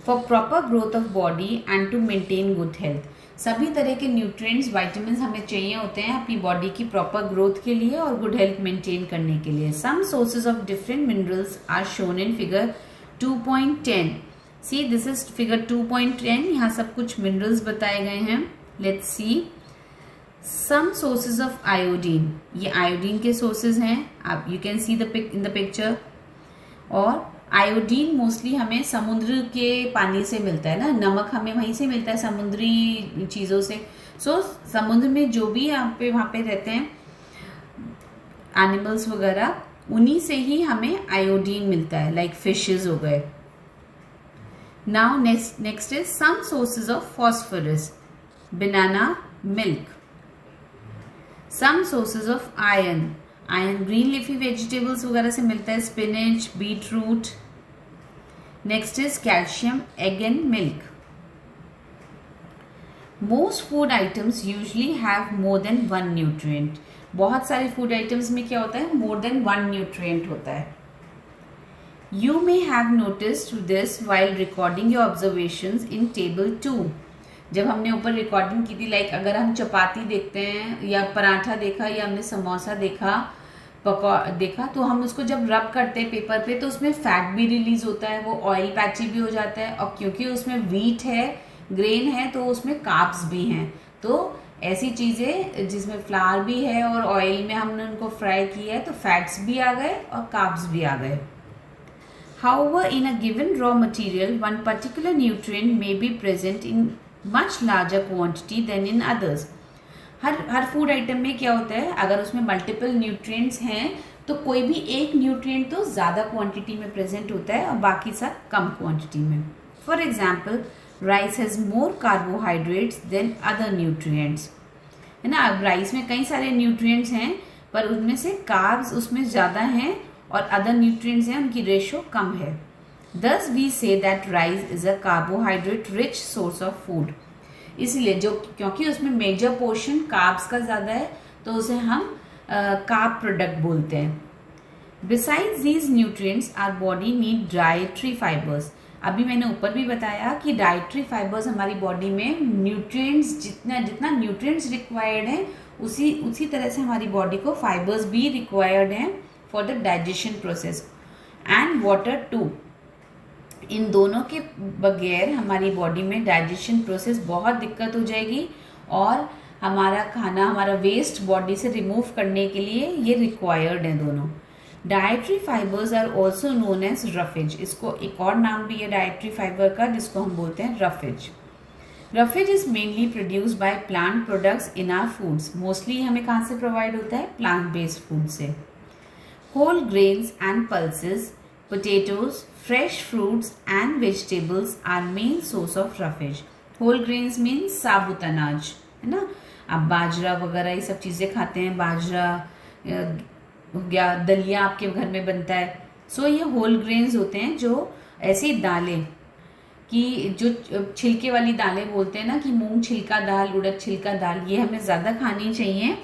For proper growth of body and to maintain good health. सभी तरह के न्यूट्रिएंट्स, विटामिन हमें चाहिए होते हैं अपनी बॉडी की प्रॉपर ग्रोथ के लिए और गुड हेल्थ मेंटेन करने के लिए। Some sources of different minerals are shown in figure 2.10। See this is figure 2.10। यहाँ सब कुछ मिनरल्स बताए गए हैं। Let's see some sources of iodine. ये आयोडीन के सोर्सेज हैं, आप you can see in the picture. और आयोडीन मोस्टली हमें समुद्र के पानी से मिलता है ना, नमक हमें वहीं से मिलता है, समुद्री चीज़ों से। समुद्र में जो भी वहाँ पे रहते हैं एनिमल्स वगैरह, उन्हीं से ही हमें आयोडीन मिलता है, लाइक फिशेस हो गए। Now next is some sources of phosphorus, banana, milk. Some sources of iron, green leafy vegetables वगैरह से मिलता है, spinach, beet root. Next is calcium, egg and milk. Most food items usually have more than one nutrient. बहुत सारे food items में क्या होता है, मोर देन वन न्यूट्रिएंट होता है. You may have noticed this while recording your observations in table 2. जब हमने ऊपर रिकॉर्डिंग की थी, लाइक अगर हम चपाती देखते हैं या पराठा देखा या हमने समोसा देखा, देखा, तो हम उसको जब रब करते हैं पेपर पे तो उसमें फैट भी रिलीज होता है, वो ऑयल पैची भी हो जाता है, और क्योंकि उसमें व्हीट है, ग्रेन है, तो उसमें कार्ब्स भी हैं. तो ऐसी चीज़ें जिसमें फ्लावर भी है और ऑयल में हमने उनको फ्राई किया है, तो फैट्स भी आ गए और कार्ब्स भी आ गए. However, in a given raw material, one particular nutrient may be present in much larger quantity than in others. Her food item में क्या होता है, अगर उसमें मल्टीपल न्यूट्रिएंट्स हैं तो कोई भी एक न्यूट्रिएंट तो ज़्यादा क्वांटिटी में प्रेजेंट होता है और बाकी सब कम क्वांटिटी में. For example, rice has more carbohydrates than other nutrients. है ना, अब राइस में कई सारे न्यूट्रिएंट्स हैं पर उनमें से कार्ब्स उसमें ज़्यादा हैं और अदर न्यूट्रिएंट्स हैं, उनकी रेशो कम है. Thus we say that rice is a carbohydrate rich source of food. इसलिए जो क्योंकि उसमें मेजर पोर्शन कार्ब्स का ज़्यादा है तो उसे हम कार्ब प्रोडक्ट बोलते हैं. Besides these nutrients, our body need dietary fibers. अभी मैंने ऊपर भी बताया कि डाइटरी फाइबर्स हमारी बॉडी में न्यूट्रिएंट्स जितना न्यूट्रिएंट्स रिक्वायर्ड हैं उसी तरह से हमारी बॉडी को फाइबर्स भी रिक्वायर्ड हैं for the digestion process, and water too. इन दोनों के बगैर हमारी बॉडी में डाइजेशन प्रोसेस बहुत दिक्कत हो जाएगी और हमारा खाना, हमारा वेस्ट बॉडी से रिमूव करने के लिए ये रिक्वायर्ड हैं दोनों. Dietary fibres are also known as roughage. इसको एक और नाम भी है डाइटरी फाइबर का जिसको हम बोलते हैं roughage. Roughage is mainly produced by plant products in our foods. Mostly हमें कहाँ से प्रोवाइड होता है, प्लांट बेस्ड फूड से. Whole grains and pulses, potatoes, fresh fruits and vegetables are main source of roughage. Whole grains means साबुत अनाज, है ना. आप बाजरा वगैरह ये सब चीज़ें खाते हैं, बाजरा हो गया, दलिया आपके घर में बनता है. सो ये होल ग्रेन्स होते हैं, जो ऐसी दालें कि जो छिलके वाली दालें बोलते हैं ना, कि मूंग छिलका दाल, उड़द छिलका दाल, ये हमें ज़्यादा खानी चाहिए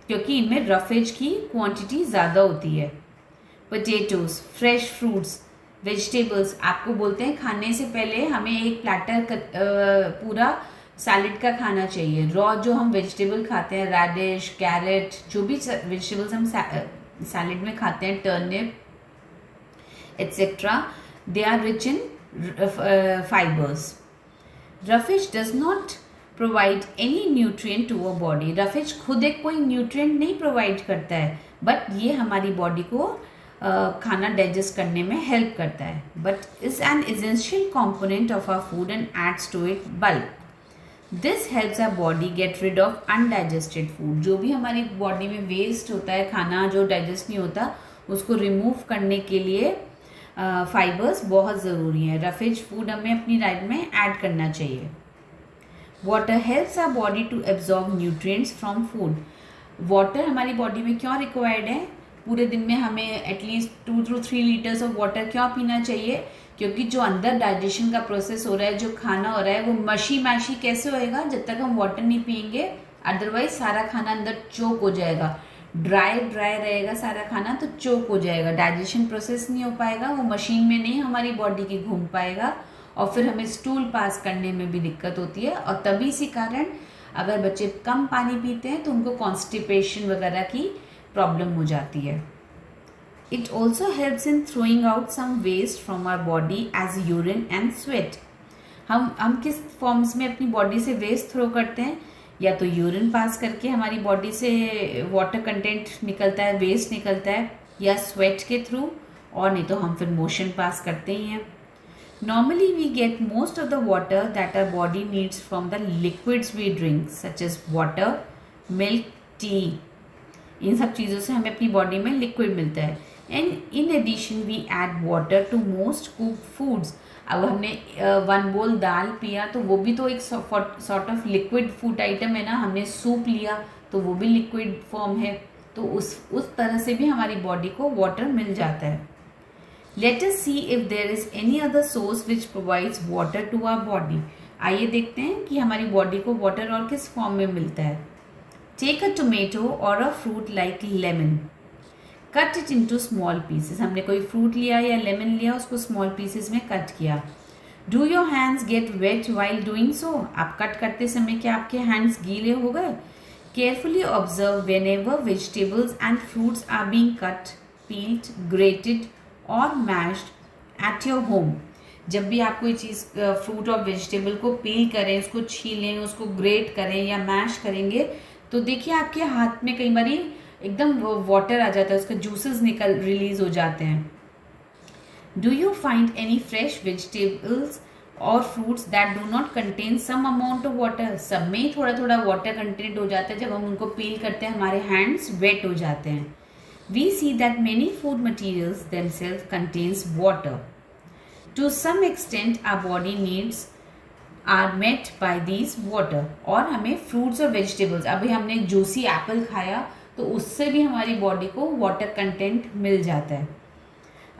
क्योंकि इनमें रफेज की क्वांटिटी ज़्यादा होती है. पोटैटोज, फ्रेश फ्रूट्स, वेजिटेबल्स, आपको बोलते हैं खाने से पहले हमें एक प्लेटर पूरा सैलेड का खाना चाहिए. रॉ जो हम वेजिटेबल खाते हैं, रेडिश, कैरेट, जो भी वेजिटेबल्स हम सैलेड में खाते हैं, turnip etcetera, they are rich in fibres. Roughage does not provide any nutrient to our body. Roughage खुद एक कोई न्यूट्रिएंट नहीं प्रोवाइड करता है, बट ये हमारी बॉडी को खाना डाइजेस्ट करने में हेल्प करता है. But is an essential component of our food and adds to it bulk. This helps our body get rid of undigested food. जो भी हमारी बॉडी में वेस्ट होता है, खाना जो डाइजेस्ट नहीं होता, उसको रिमूव करने के लिए फाइबर्स बहुत ज़रूरी है. रफेज फूड हमें अपनी डाइट में ऐड करना चाहिए. Water helps our body to absorb nutrients from food. Water हमारी बॉडी में क्यों रिक्वायर्ड है? पूरे दिन में हमें at least 2 to 3 litres of water क्यों पीना चाहिए? क्योंकि जो अंदर डाइजेशन का प्रोसेस हो रहा है, जो खाना हो रहा है, वो मशी मैशी कैसे होएगा जब तक हम वाटर नहीं पियेंगे. अदरवाइज सारा खाना अंदर चोक हो जाएगा, ड्राई रहेगा सारा खाना, तो चोक हो जाएगा, डाइजेशन प्रोसेस नहीं हो पाएगा, वो मशीन में नहीं हमारी बॉडी की घूम पाएगा और फिर हमें स्टूल पास करने में भी दिक्कत होती है. और तभी इसी कारण अगर बच्चे कम पानी पीते हैं तो उनको कॉन्स्टिपेशन वगैरह की प्रॉब्लम हो जाती है. It also helps in throwing out some waste from our body as urine and sweat. हम किस फॉर्म्स में अपनी बॉडी से वेस्ट थ्रो करते हैं? या तो यूरिन पास करके हमारी बॉडी से वाटर कंटेंट निकलता है, वेस्ट निकलता है, या स्वेट के थ्रू, और नहीं तो हम फिर मोशन पास करते ही हैं. Normally we get most of the water that our body needs from the liquids we drink such as water, milk, tea. इन सब चीज़ों से हमें अपनी बॉडी में लिक्विड मिलता है. And in addition we add water to most cooked foods. अब हमने 1 बोल दाल पिया तो वो भी तो एक sort of liquid food item है ना. हमने सूप लिया तो वो भी लिक्विड फॉर्म है. तो उस तरह से भी हमारी बॉडी को वाटर मिल जाता है. Let us see if there is any other source which provides water to our body. आइए देखते हैं कि हमारी बॉडी को वाटर और किस फॉर्म में मिलता है। टेक अ टोमेटो और a fruit like lemon, cut it into small pieces. हमने कोई फ्रूट लिया या लेमन लिया, उसको स्मॉल पीसेस में कट किया। Do your hands get wet while doing so? आप कट करते समय क्या आपके हैंड्स गीले हो गए? Carefully observe whenever vegetables and fruits are being cut, peeled, grated और मैश्ड एट योर होम। जब भी आप कोई चीज़ फ्रूट और वेजिटेबल को पील करें, उसको छीलें, उसको ग्रेट करें या मैश करेंगे, तो देखिए आपके हाथ में कई बारी एकदम वाटर आ जाता है, उसके जूसेस रिलीज हो जाते हैं। Do you find any fresh vegetables or fruits that do not contain some amount of water? सब में ही थोड़ा थोड़ा वाटर कंटेंट हो जाता है। जब हम उनको पील करते हैं हमारे हैंड्स वेट हो जाते हैं। We see that many food materials themselves contains water. To some extent our body needs are met by these water. और हमें फ्रूट्स और वेजिटेबल्स, अभी हमने एक जूसी एप्पल खाया तो उससे भी हमारी बॉडी को वाटर कंटेंट मिल जाता है।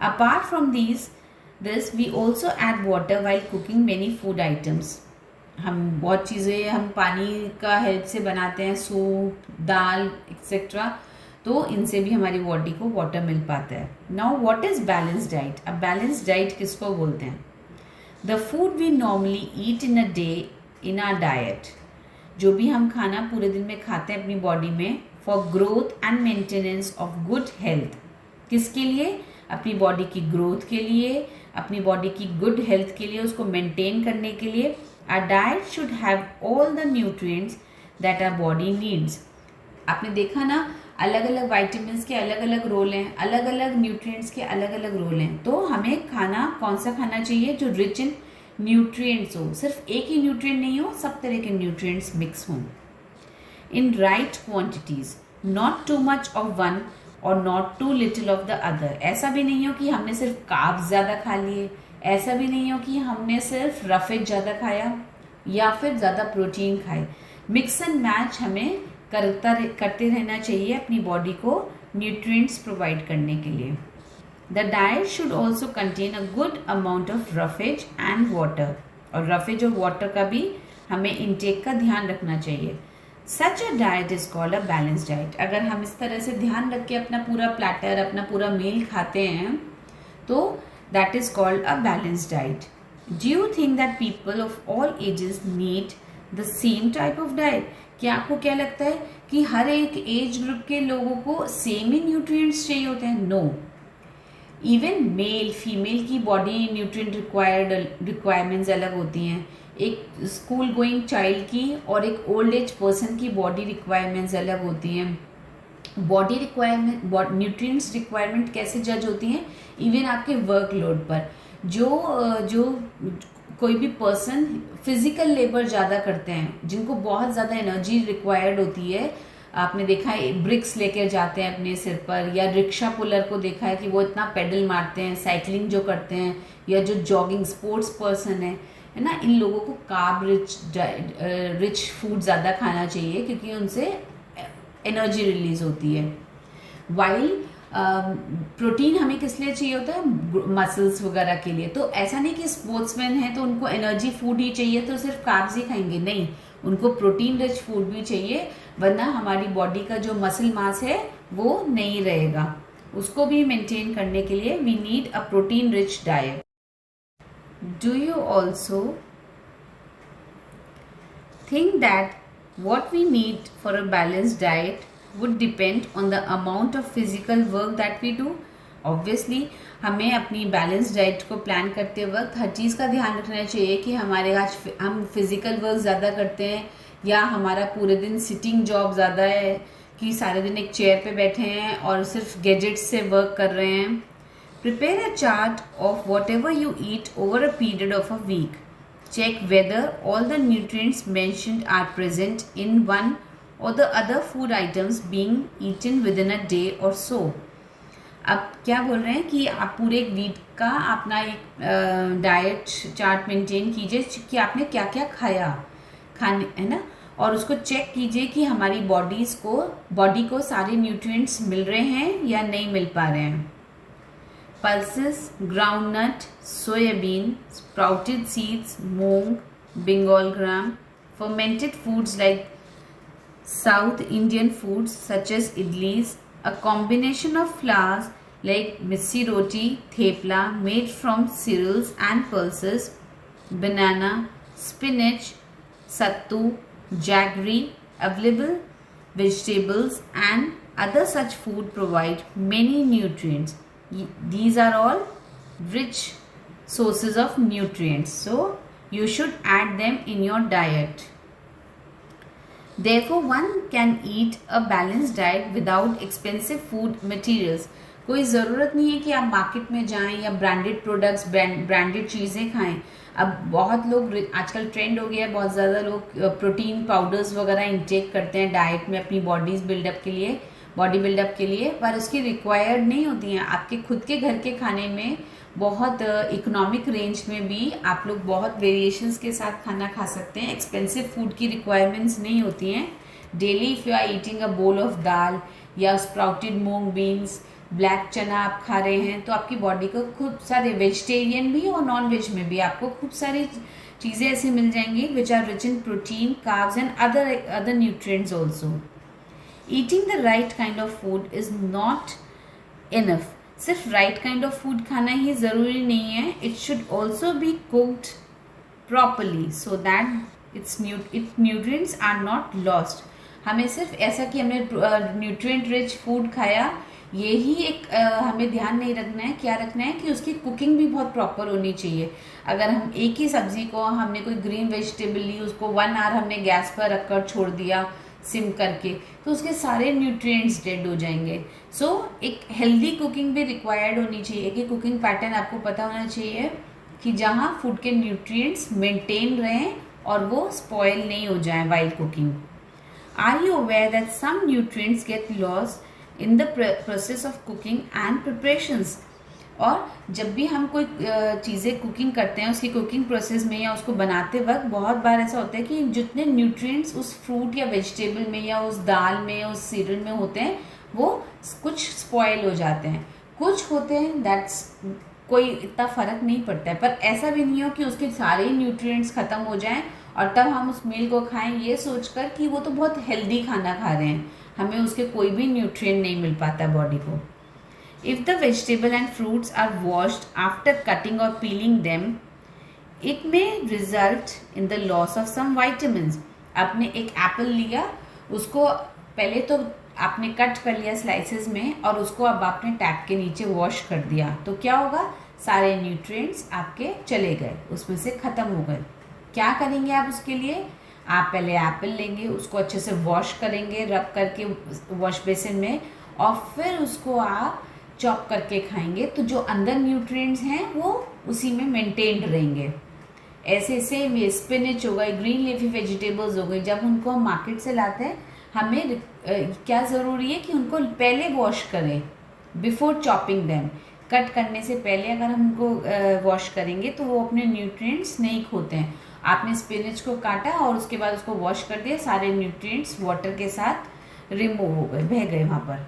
Apart from this we also add water while cooking many food items. हम बहुत चीज़ें हम पानी का हेल्प से बनाते हैं, सूप, दाल एक्सेट्रा, तो इनसे भी हमारी बॉडी को वाटर मिल पाता है। Now what is balance diet? अब बैलेंस डाइट किसको बोलते हैं? The food we normally eat in a day in our diet. जो भी हम खाना पूरे दिन में खाते हैं अपनी बॉडी में, for growth and maintenance of good health. किसके लिए? अपनी बॉडी की ग्रोथ के लिए, अपनी बॉडी की गुड हेल्थ के लिए, उसको मेंटेन करने के लिए। Our diet should have all the nutrients that our body needs. आपने देखा ना, अलग अलग वाइटामिन्स के अलग अलग रोल हैं, अलग अलग न्यूट्रिएंट्स के अलग अलग रोल हैं। तो हमें खाना कौन सा खाना चाहिए? जो रिच इन न्यूट्रिएंट्स हो, सिर्फ एक ही न्यूट्रिएंट नहीं हो, सब तरह के न्यूट्रिएंट्स मिक्स हों in right quantities, not too much of one or not too little of the other. ऐसा भी नहीं हो कि हमने सिर्फ कार्ब्स ज़्यादा खा लिए, ऐसा भी नहीं हो कि हमने सिर्फ रफेज ज़्यादा खाया या फिर ज़्यादा प्रोटीन खाए। मिक्स एंड मैच हमें करते रहना चाहिए अपनी बॉडी को न्यूट्रिएंट्स प्रोवाइड करने के लिए। The diet should also contain a good amount of roughage and water. और रफेज और वाटर का भी हमें इंटेक का ध्यान रखना चाहिए। Such a diet is called a balance diet. अगर हम इस तरह से ध्यान रख के अपना पूरा प्लेटर, अपना पूरा मील खाते हैं, तो that is called a balance diet. Do you think that people of all ages need the same type of diet? क्या आपको क्या लगता है कि हर एक एज ग्रुप के लोगों को सेम ही न्यूट्रिएंट्स चाहिए होते हैं? नो। इवन मेल फीमेल की बॉडी न्यूट्रिएंट रिक्वायरमेंट्स अलग होती हैं। एक स्कूल गोइंग चाइल्ड की और एक ओल्ड एज पर्सन की बॉडी रिक्वायरमेंट्स अलग होती हैं। बॉडी रिक्वायरमेंट, न्यूट्रिएंट्स रिक्वायरमेंट कैसे जज होती हैं? इवन आपके वर्कलोड पर। जो कोई भी पर्सन फिजिकल लेबर ज़्यादा करते हैं, जिनको बहुत ज़्यादा एनर्जी रिक्वायर्ड होती है, आपने देखा है ब्रिक्स लेकर जाते हैं अपने सिर पर, या रिक्शा पुलर को देखा है कि वो इतना पेडल मारते हैं, साइकिलिंग जो करते हैं, या जो जॉगिंग स्पोर्ट्स पर्सन है ना, इन लोगों को कार्ब रिच फूड ज़्यादा खाना चाहिए क्योंकि उनसे एनर्जी रिलीज होती है। वाइल प्रोटीन हमें किस लिए चाहिए होता है? मसल्स वगैरह के लिए। तो ऐसा नहीं कि स्पोर्ट्समैन है तो उनको एनर्जी फूड ही चाहिए तो सिर्फ कार्ब्स ही खाएंगे, नहीं, उनको प्रोटीन रिच फूड भी चाहिए, वरना हमारी बॉडी का जो मसल मास है वो नहीं रहेगा। उसको भी मेंटेन करने के लिए we need a protein rich diet. Do you also think that what we need for a balanced diet would depend on the amount of physical work that we do? Obviously, हमें अपनी balance diet को plan करते वक्त हर चीज़ का ध्यान रखना चाहिए कि हमारे आज हम फिजिकल वर्क ज़्यादा करते हैं या हमारा पूरे दिन सिटिंग जॉब ज़्यादा है कि सारे दिन एक चेयर पे बैठे हैं और सिर्फ गैजेट्स से वर्क कर रहे हैं। Prepare a chart of whatever you eat over a period of a week. Check whether all the nutrients mentioned are present in one or the other food items being eaten within a day or so. अब क्या बोल रहे हैं कि आप पूरे एक week का अपना एक डाइट चार्ट मेंटेन कीजिए कि आपने क्या क्या खाने है ना, और उसको चेक कीजिए कि हमारी बॉडी को सारे न्यूट्रिएंट्स मिल रहे हैं या नहीं मिल पा रहे हैं। pulses, groundnut, soybean, sprouted seeds, moong, Bengal gram, fermented foods like South Indian foods such as idlis, a combination of flours like missi roti, thepla made from cereals and pulses, banana, spinach, sattu, jaggery, available vegetables and other such food provide many nutrients. These are all rich sources of nutrients. So, you should add them in your diet. Therefore, one can eat a balanced diet without expensive food materials. कोई ज़रूरत नहीं है कि आप market में जाएं या branded products branded चीज़ें खाएं. अब बहुत लोग आजकल ट्रेंड हो गया है, बहुत ज़्यादा लोग प्रोटीन पाउडर्स वगैरह इंटेक करते हैं डाइट में अपनी बॉडी बिल्डअप के लिए, पर उसकी रिक्वायर्ड नहीं होती हैं. आपके खुद के घर के खाने में बहुत इकोनॉमिक रेंज में भी आप लोग बहुत वेरिएशंस के साथ खाना खा सकते हैं. एक्सपेंसिव फूड की रिक्वायरमेंट्स नहीं होती हैं. Daily if you are eating a bowl of दाल या स्प्राउटेड मूंग बीन्स, ब्लैक चना आप खा रहे हैं, तो आपकी बॉडी को खूब सारे वेजिटेरियन भी और नॉन वेज में भी आपको खूब सारी चीज़ें ऐसी मिल जाएंगी which are rich in protein, carbs and other nutrients also. Eating the right kind of food is not enough. सिर्फ राइट काइंड ऑफ फूड खाना ही ज़रूरी नहीं है. It should also be cooked properly so that its nutrients are not lost. हमें सिर्फ ऐसा कि हमने न्यूट्रिएंट रिच फूड खाया ये ही एक हमें ध्यान नहीं रखना है. क्या रखना है कि उसकी कुकिंग भी बहुत प्रॉपर होनी चाहिए. अगर हम एक ही सब्जी को हमने कोई ग्रीन वेजिटेबल ली, उसको 1 आवर हमने गैस पर रखकर छोड़ दिया सिम करके, तो उसके सारे न्यूट्रिएंट्स डेड हो जाएंगे. सो एक हेल्दी कुकिंग भी रिक्वायर्ड होनी चाहिए कि कुकिंग पैटर्न आपको पता होना चाहिए कि जहाँ फूड के न्यूट्रिएंट्स मेंटेन रहें और वो स्पॉयल नहीं हो जाएं while cooking. Are you aware that some nutrients get lost in the process of cooking and preparations. और जब भी हम कोई चीज़ें कुकिंग करते हैं उसकी कुकिंग प्रोसेस में या उसको बनाते वक्त बहुत बार ऐसा होता है कि जितने न्यूट्रिएंट्स उस फ्रूट या वेजिटेबल में या उस दाल में या उस सीरियल में होते हैं वो कुछ स्पॉयल हो जाते हैं, कुछ होते हैं दैट्स कोई इतना फ़र्क नहीं पड़ता है. पर ऐसा भी नहीं हो कि उसके सारे न्यूट्रिएंट्स ख़त्म हो जाएं और तब हम उस मील को खाएं ये सोचकर कि वो तो बहुत हेल्दी खाना खा रहे हैं, हमें उसके कोई भी न्यूट्रिएंट नहीं मिल पाता बॉडी को. If the vegetable and fruits are washed after cutting or peeling them, it may result in the loss of some vitamins. आपने एक एप्पल लिया, उसको पहले तो आपने कट कर लिया स्लाइसेस में और उसको अब आपने टैप के नीचे वॉश कर दिया, तो क्या होगा, सारे न्यूट्रिएंट्स आपके चले गए, उसमें से ख़त्म हो गए. क्या करेंगे आप उसके लिए, आप पहले एप्पल लेंगे, उसको अच्छे से वॉश करेंगे रब करके वॉश बेसिन में, और फिर उसको आप चॉप करके खाएंगे तो जो अंदर न्यूट्रिएंट्स हैं वो उसी में मेंटेन्ड रहेंगे. ऐसे सेम ये स्पिनच हो गए, ग्रीन लीफी वेजिटेबल्स हो गई, जब उनको हम मार्केट से लाते हैं हमें क्या ज़रूरी है कि उनको पहले वॉश करें बिफोर चॉपिंग देम. कट करने से पहले अगर हम उनको वॉश करेंगे तो वो अपने न्यूट्रिएंट्स नहीं खोते हैं. आपने स्पिनच को काटा और उसके बाद उसको वॉश कर दिया, सारे न्यूट्रिएंट्स वाटर के साथ रिमूव हो गए, बह गए वहाँ पर.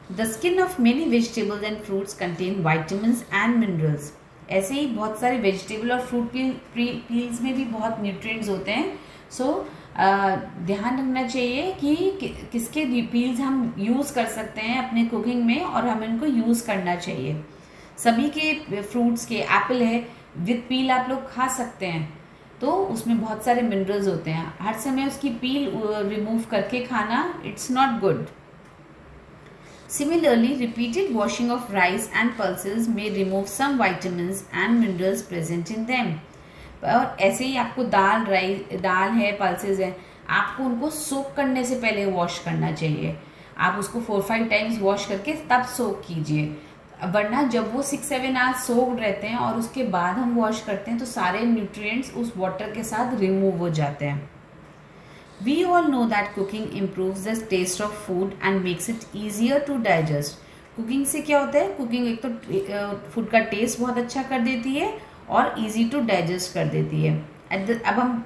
The skin of many vegetables and fruits contain vitamins and minerals. ऐसे ही बहुत सारे वेजिटेबल और फ्रूट पील्स में भी बहुत न्यूट्रिएंट्स होते हैं. सो ध्यान रखना चाहिए कि किसके पील्स हम यूज़ कर सकते हैं अपने कुकिंग में और हमें उनको यूज़ करना चाहिए. सभी के फ्रूट्स के, एप्पल है विद पील आप लोग खा सकते हैं, तो उसमें बहुत सारे मिनरल्स होते हैं. हर समय उसकी पील रिमूव करके खाना it's not good. Similarly, repeated washing of rice and pulses may remove some vitamins and minerals present in them. और ऐसे ही आपको दाल है, पल्सेस है, आपको उनको सोक करने से पहले वॉश करना चाहिए. आप उसको 4-5 टाइम्स वॉश करके तब सोक कीजिए, वरना जब वो 6-7 आवर्स सोक्ड रहते हैं और उसके बाद हम वॉश करते हैं तो सारे न्यूट्रिएंट्स उस वाटर के साथ रिमूव हो जाते हैं. We all know that cooking improves the taste of food and makes it easier to digest. Cooking से क्या होता है, कुकिंग एक तो फूड का टेस्ट बहुत अच्छा कर देती है और इजी टू डाइजेस्ट कर देती है. अब हम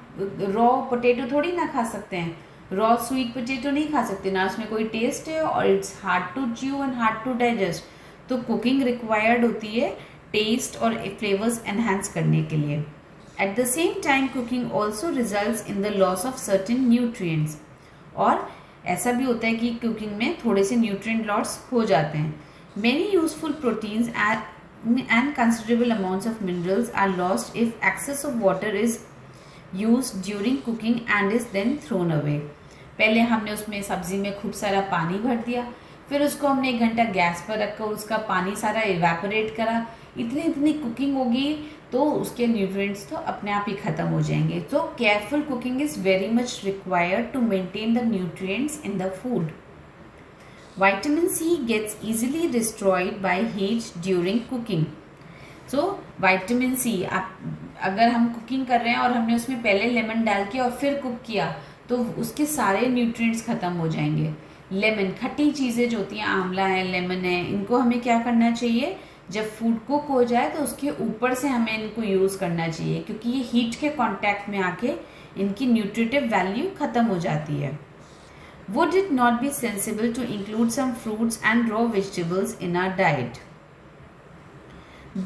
रॉ पोटैटो थोड़ी ना खा सकते हैं, रॉ स्वीट पोटैटो नहीं खा सकते ना, उसमें कोई टेस्ट है और it's hard to chew and hard to digest. तो कुकिंग रिक्वायर्ड होती है टेस्ट और फ्लेवर्स एनहांस करने के लिए। At the same time cooking also results in the loss of certain nutrients, और ऐसा भी होता है कि कुकिंग में थोड़े से न्यूट्रिएंट लॉस हो जाते हैं। Many useful proteins and considerable amounts of minerals are lost if excess of water is used during cooking and is then thrown away। पहले हमने उसमें सब्जी में खूब सारा पानी भर दिया, फिर उसको हमने 1 घंटा गैस पर रखकर उसका पानी सारा इवेपोरेट करा, इतनी कुकिंग होगी तो उसके न्यूट्रिएंट्स तो अपने आप ही ख़त्म हो जाएंगे। तो careful cooking is very much required to maintain the nutrients in the food. Vitamin C gets easily destroyed by heat during cooking। So vitamin C, आप अगर हम कुकिंग कर रहे हैं और हमने उसमें पहले लेमन डाल के और फिर कुक किया तो उसके सारे न्यूट्रिएंट्स ख़त्म हो जाएंगे। लेमन, खट्टी चीज़ें जो होती हैं, आंवला है, लेमन है, इनको हमें क्या करना चाहिए, जब फूड कुक हो जाए तो उसके ऊपर से हमें इनको यूज़ करना चाहिए, क्योंकि ये हीट के कांटेक्ट में आके इनकी न्यूट्रिटिव वैल्यू ख़त्म हो जाती है। Would it not be sensible to include some fruits and raw vegetables in our diet?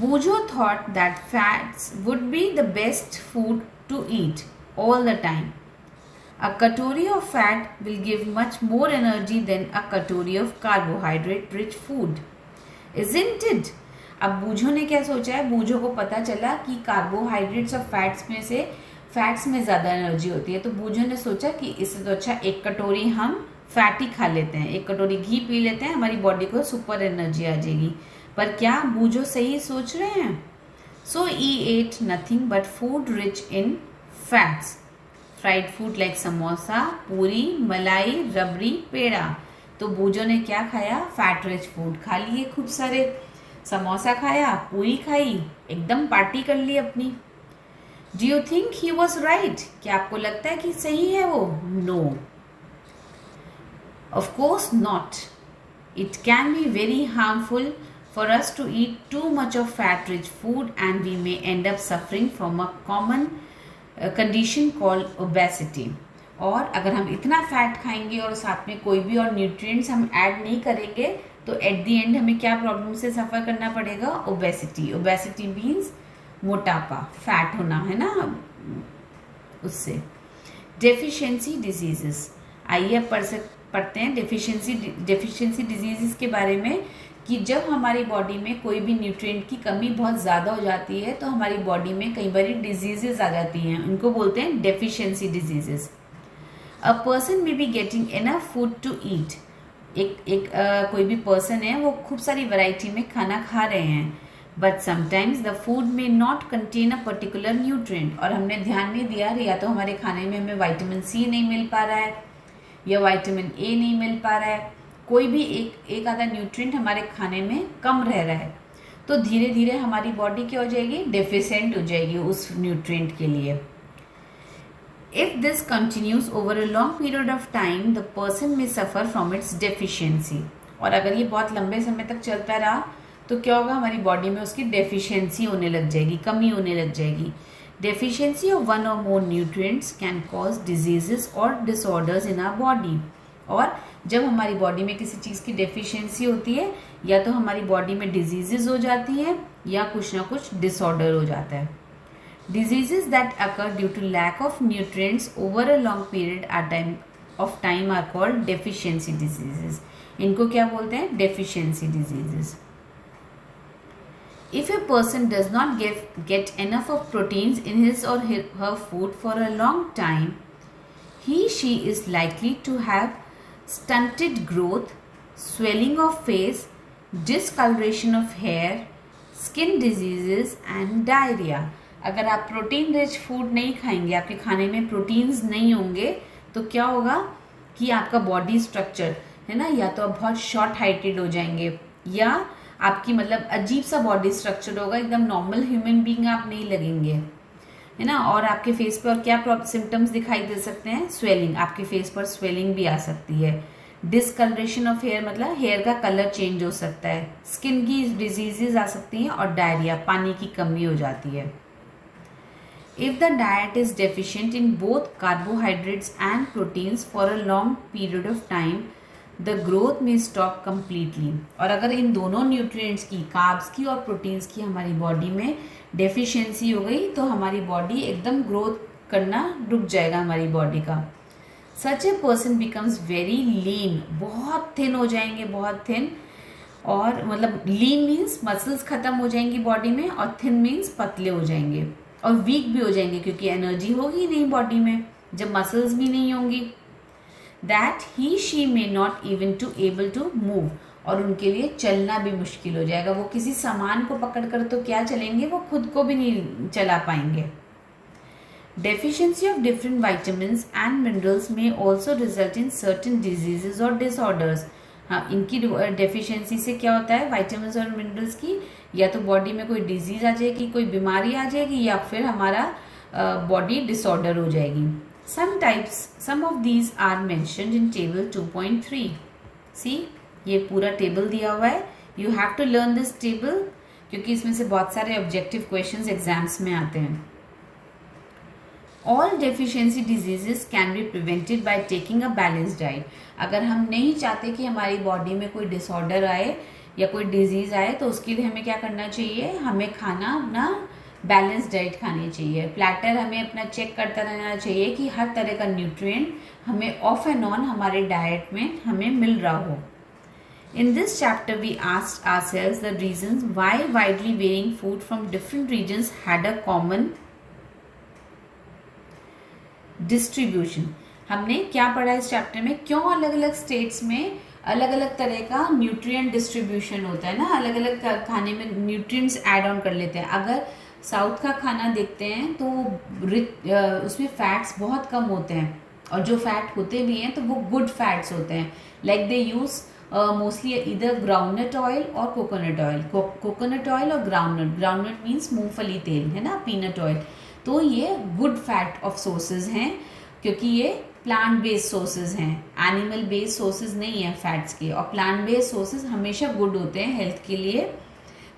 Bujo thought that fats would be the best food to eat all the time. A katori of fat will give much more energy than a katori of carbohydrate-rich food, isn't it? अब बूझो ने क्या सोचा है, बूझो को पता चला कि कार्बोहाइड्रेट्स और फैट्स में ज़्यादा एनर्जी होती है, तो बूझो ने सोचा कि इससे तो अच्छा 1 कटोरी हम फैट ही खा लेते हैं, 1 कटोरी घी पी लेते हैं, हमारी बॉडी को सुपर एनर्जी आ जाएगी। पर क्या बूझो सही सोच रहे हैं? So he ate nothing but food rich in fats, fried food like samosa, puri, malai, रबड़ी, पेड़ा। तो बूझो ने क्या खाया? फैट रिच फूड खा लिए, खूब सारे समोसा खाया, पूरी खाई, एकदम पार्टी कर ली अपनी। Do you think he was right? क्या आपको लगता है कि सही है वो? No. Of course not. It can be very harmful for us to eat too much of fat-rich food and we may end up suffering from a common condition called obesity। और अगर हम इतना फैट खाएंगे और साथ में कोई भी और न्यूट्रिएंट्स हम ऐड नहीं करेंगे तो एट दी एंड हमें क्या प्रॉब्लम से सफ़र करना पड़ेगा? ओबेसिटी। ओबेसिटी मीन्स मोटापा, फैट होना, है ना, उससे। डेफिशिएंसी डिजीजेस, आइए अब पढ़ते हैं डेफिशिएंसी डिजीजेस के बारे में, कि जब हमारी बॉडी में कोई भी न्यूट्रिएंट की कमी बहुत ज़्यादा हो जाती है तो हमारी बॉडी में कई बार डिजीजेस आ जाती हैं, उनको बोलते हैं deficiency diseases. A person may be getting enough food to eat, कोई भी पर्सन है वो खूब सारी वैरायटी में खाना खा रहे हैं, बट समटाइम्स द फूड में not contain a particular nutrient, और हमने ध्यान नहीं दिया, या तो हमारे खाने में हमें विटामिन सी नहीं मिल पा रहा है या विटामिन ए नहीं मिल पा रहा है, कोई भी एक आधा न्यूट्रिएंट हमारे खाने में कम रह रहा है, तो धीरे धीरे हमारी बॉडी क्या हो जाएगी? डेफिशिएंट हो जाएगी उस न्यूट्रिएंट के लिए। If this continues over a long period of time, the person may suffer from its deficiency। और अगर ये बहुत लंबे समय तक चलता रहा तो क्या होगा? हमारी बॉडी में उसकी डेफिशिएंसी होने लग जाएगी, कमी होने लग जाएगी। डेफिशिएंसी ऑफ वन और मोर न्यूट्रिएंट्स कैन कॉज डिजीजेस और डिसऑर्डर्स इन आवर बॉडी। और जब हमारी बॉडी में किसी चीज़ की डेफिशिएंसी होती है, या तो हमारी बॉडी में डिजीजेस हो जाती हैं या कुछ ना कुछ डिसऑर्डर हो जाता है। Diseases that occur due to lack of nutrients over a long period of time are called deficiency diseases। इनको क्या बोलते हैं? Deficiency diseases। If a person does not get enough of proteins in his or her food for a long time, she is likely to have stunted growth, swelling of face, discoloration of hair, skin diseases and diarrhea। अगर आप protein rich food नहीं खाएंगे, आपके खाने में proteins नहीं होंगे, तो क्या होगा कि आपका बॉडी स्ट्रक्चर है ना, या तो आप बहुत शॉर्ट हाइटेड हो जाएंगे, या आपकी मतलब अजीब सा बॉडी स्ट्रक्चर होगा, एकदम नॉर्मल ह्यूमन बीइंग आप नहीं लगेंगे, है ना। और आपके फेस पर और क्या सिम्टम्स दिखाई दे सकते हैं? स्वेलिंग, आपके फेस पर स्वेलिंग भी आ सकती है। डिसकलरेशन ऑफ हेयर, मतलब हेयर का कलर चेंज हो सकता है। स्किन की डिजीजेज आ सकती हैं, और डायरिया, पानी की कमी हो जाती है। If the diet is deficient in both carbohydrates and proteins for a long period of time, the growth में स्टॉप कम्प्लीटली। और अगर इन दोनों न्यूट्रिएंट्स की, कार्ब्स की और प्रोटीन्स की, हमारी बॉडी में डेफिशिएंसी हो गई तो हमारी बॉडी एकदम ग्रोथ करना रुक जाएगा हमारी बॉडी का। Such a person becomes very lean, बहुत थिन हो जाएंगे, बहुत थिन। और मतलब लीन मीन्स मसल्स खत्म हो जाएंगी बॉडी में, और थिन मीन्स पतले हो जाएंगे, और वीक भी हो जाएंगे क्योंकि एनर्जी होगी नहीं बॉडी में जब मसल्स भी नहीं होंगी। That he she may not even to able to move, और उनके लिए चलना भी मुश्किल हो जाएगा। वो किसी सामान को पकड़कर तो क्या चलेंगे, वो खुद को भी नहीं चला पाएंगे। Deficiency of different vitamins and minerals may also result in certain diseases or disorders. हाँ, इनकी डेफिशिएंसी से क्या होता है, वाइटामिन्स और मिनरल्स की, या तो बॉडी में कोई डिजीज आ जाएगी, कोई बीमारी आ जाएगी, या फिर हमारा बॉडी डिसऑर्डर हो जाएगी। Some of these are mentioned in table 2.3। See, ये पूरा टेबल दिया हुआ है, you have to learn this table, क्योंकि इसमें से बहुत सारे ऑब्जेक्टिव क्वेश्चंस एग्जाम्स में आते हैं। All deficiency diseases can be prevented by taking a balanced diet. अगर हम नहीं चाहते कि हमारी बॉडी में कोई डिसऑर्डर आए या कोई डिजीज आए तो उसके लिए हमें क्या करना चाहिए, हमें खाना अपना बैलेंस डाइट खानी चाहिए। प्लैटर हमें अपना चेक करता रहना चाहिए कि हर तरह का न्यूट्रिएंट हमें ऑफ एंड ऑन हमारे डाइट में हमें मिल रहा हो। In this chapter we asked ourselves the reasons why widely varying food from different regions had a common distribution. हमने क्या पढ़ा इस चैप्टर में, क्यों अलग अलग स्टेट्स में अलग अलग तरह का न्यूट्रिएंट डिस्ट्रीब्यूशन होता है ना, अलग अलग खाने में न्यूट्रिएंट्स ऐड ऑन कर लेते हैं। अगर साउथ का खाना देखते हैं तो उसमें फैट्स बहुत कम होते हैं, और जो फैट होते भी हैं तो वो गुड फैट्स होते हैं। लाइक दे यूज मोस्टली इधर ग्राउंडनट ऑयल और कोकोनट ऑयल, कोकोनट ऑयल और ग्राउंडनट मीन्स मूंगफली तेल है ना, पीनट ऑयल। तो ये गुड फैट ऑफ सोर्सेज हैं, क्योंकि ये प्लांट बेस्ड सोर्सेज हैं, एनिमल बेस्ड सोर्सेज नहीं है फैट्स के। और प्लांट बेस्ड सोर्सेज हमेशा गुड होते हैं हेल्थ के लिए,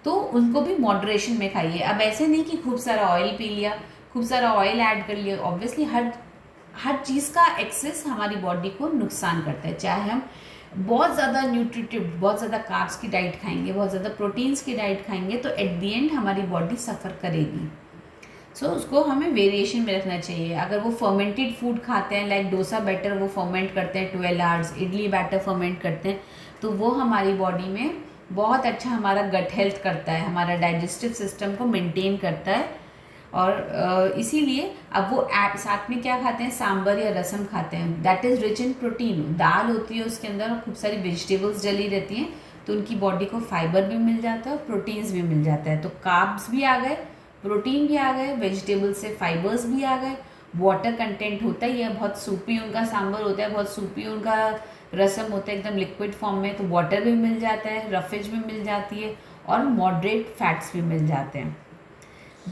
तो उनको भी मॉडरेशन में खाइए। अब ऐसे नहीं कि खूब सारा ऑयल पी लिया, खूब सारा ऑयल ऐड कर लिया। ऑब्वियसली हर चीज़ का एक्सेस हमारी बॉडी को नुकसान करता है। चाहे हम बहुत ज़्यादा न्यूट्रिटिव, बहुत ज़्यादा कार्ब्स की डाइट खाएंगे, बहुत ज़्यादा प्रोटीन्स की डाइट खाएंगे, तो एट दी एंड हमारी बॉडी सफ़र करेगी। सो उसको हमें वेरिएशन में रखना चाहिए। अगर वो फर्मेंटेड फूड खाते हैं, लाइक डोसा बैटर वो फर्मेंट करते हैं 12 आवर्स, इडली बैटर फर्मेंट करते हैं, तो वो हमारी बॉडी में बहुत अच्छा हमारा गट हेल्थ करता है, हमारा डाइजेस्टिव सिस्टम को मेंटेन करता है। और इसीलिए अब वो साथ में क्या खाते हैं, सांबर या रसम खाते हैं, that is rich in protein. दाल होती है उसके अंदर और खूब सारी वेजिटेबल्स डली रहती हैं, तो उनकी बॉडी को फाइबर भी मिल जाता है और प्रोटीन्स भी मिल जाता है। तो कार्ब्स भी आ गए, प्रोटीन भी आ गए, वेजिटेबल से फाइबर्स भी आ गए, वाटर कंटेंट होता ही है, बहुत सूपी उनका सांबर होता है, बहुत सूपी उनका रसम होता है एकदम लिक्विड फॉर्म में, तो वाटर भी मिल जाता है, रफेज भी मिल जाती है, और मॉडरेट फैट्स भी मिल जाते हैं।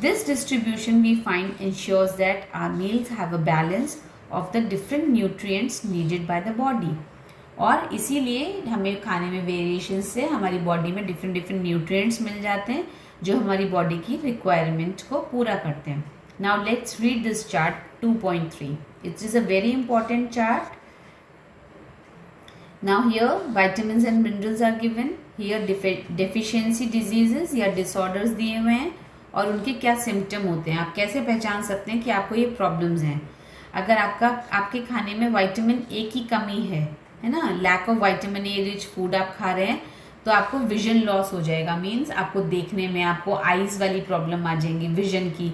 This distribution we find ensures that our meals have a balance of the different nutrients needed by the body. और इसीलिए हमें खाने में वेरिएशन से हमारी बॉडी में डिफरेंट न्यूट्रिएंट्स मिल जाते हैं जो हमारी बॉडी की रिक्वायरमेंट को पूरा करते हैं। Now let's read this chart 2.3. It is a very important chart. Now here vitamins and minerals are given, here deficiency diseases या डिसऑर्डर्स दिए हुए हैं और उनके क्या सिम्टम होते हैं, आप कैसे पहचान सकते हैं कि आपको ये प्रॉब्लम्स हैं। अगर आपके खाने में विटामिन ए की कमी है ना, lack of vitamin A rich food आप खा रहे हैं, तो आपको विजन लॉस हो जाएगा। मीन्स आपको देखने में, आपको आईज वाली प्रॉब्लम आ जाएंगी विजन की।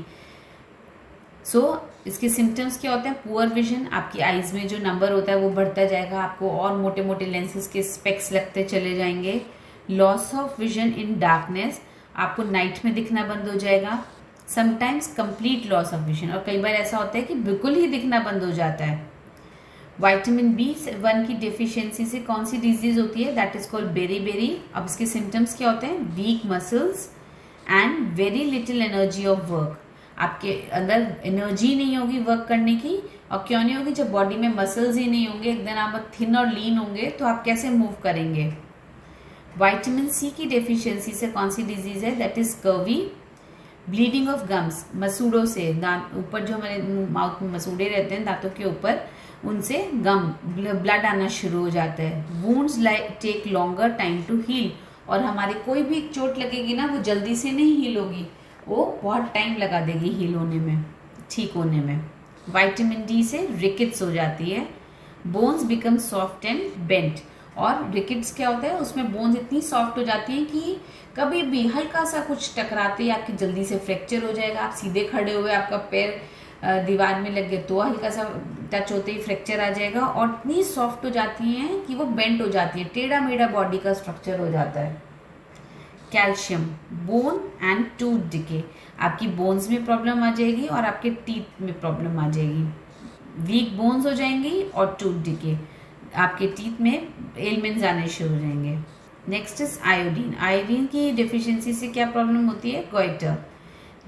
इसके सिम्टम्स क्या होते हैं, पुअर विजन, आपकी आईज में जो नंबर होता है वो बढ़ता जाएगा, आपको और मोटे मोटे लेंसेज के स्पेक्स लगते चले जाएंगे। Loss of vision in darkness, आपको नाइट में दिखना बंद हो जाएगा। Sometimes complete loss of vision, और कई बार ऐसा होता है कि बिल्कुल ही दिखना बंद हो जाता है। विटामिन B1 की डेफिशिएंसी से कौन सी डिजीज होती है, दैट इज कॉल्ड बेरी। अब इसके सिम्टम्स क्या होते हैं, week muscles and very little energy of work. आपके अंदर एनर्जी नहीं होगी वर्क करने की, और क्यों नहीं होगी, जब बॉडी में मसल्स ही नहीं होंगे, एक दिन आप थिन और लीन होंगे, तो आप कैसे मूव करेंगे। विटामिन C की डेफिशिएंसी से कौन सी डिजीज है, that is scurvy. Bleeding of gums, मसूड़ों से, दांत ऊपर जो हमारे माउथ में मसूड़े रहते हैं दांतों के ऊपर, उनसे गम ब्लड आना शुरू हो जाता है। Wounds take longer time to heal, और हमारी कोई भी चोट लगेगी ना वो जल्दी से नहीं हील होगी, वो बहुत टाइम लगा देगी हील होने में, ठीक होने में। विटामिन डी से रिकेट्स हो जाती है। Bones become soft and bent, और रिकेट्स क्या होता है, उसमें बोन्स इतनी सॉफ्ट हो जाती हैं कि कभी भी हल्का सा कुछ टकराते ही आपकी जल्दी से फ्रैक्चर हो जाएगा। आप सीधे खड़े हुए आपका पैर दीवार में लग गया तो हल्का सा टच होते ही फ्रैक्चर आ जाएगा, और इतनी सॉफ्ट हो जाती हैं कि वो बेंट हो जाती है, टेढ़ा मेढ़ा बॉडी का स्ट्रक्चर हो जाता है। Calcium, bone and tooth decay, आपकी बोन्स में प्रॉब्लम आ जाएगी और आपके टीथ में प्रॉब्लम आ जाएगी। वीक बोन्स हो जाएंगी और टूथ डिके, आपके टीथ में एलिमेंट्स आने शुरू हो जाएंगे। Next is iodine. आयोडीन की डिफिशियंसी से क्या प्रॉब्लम होती है, goitre.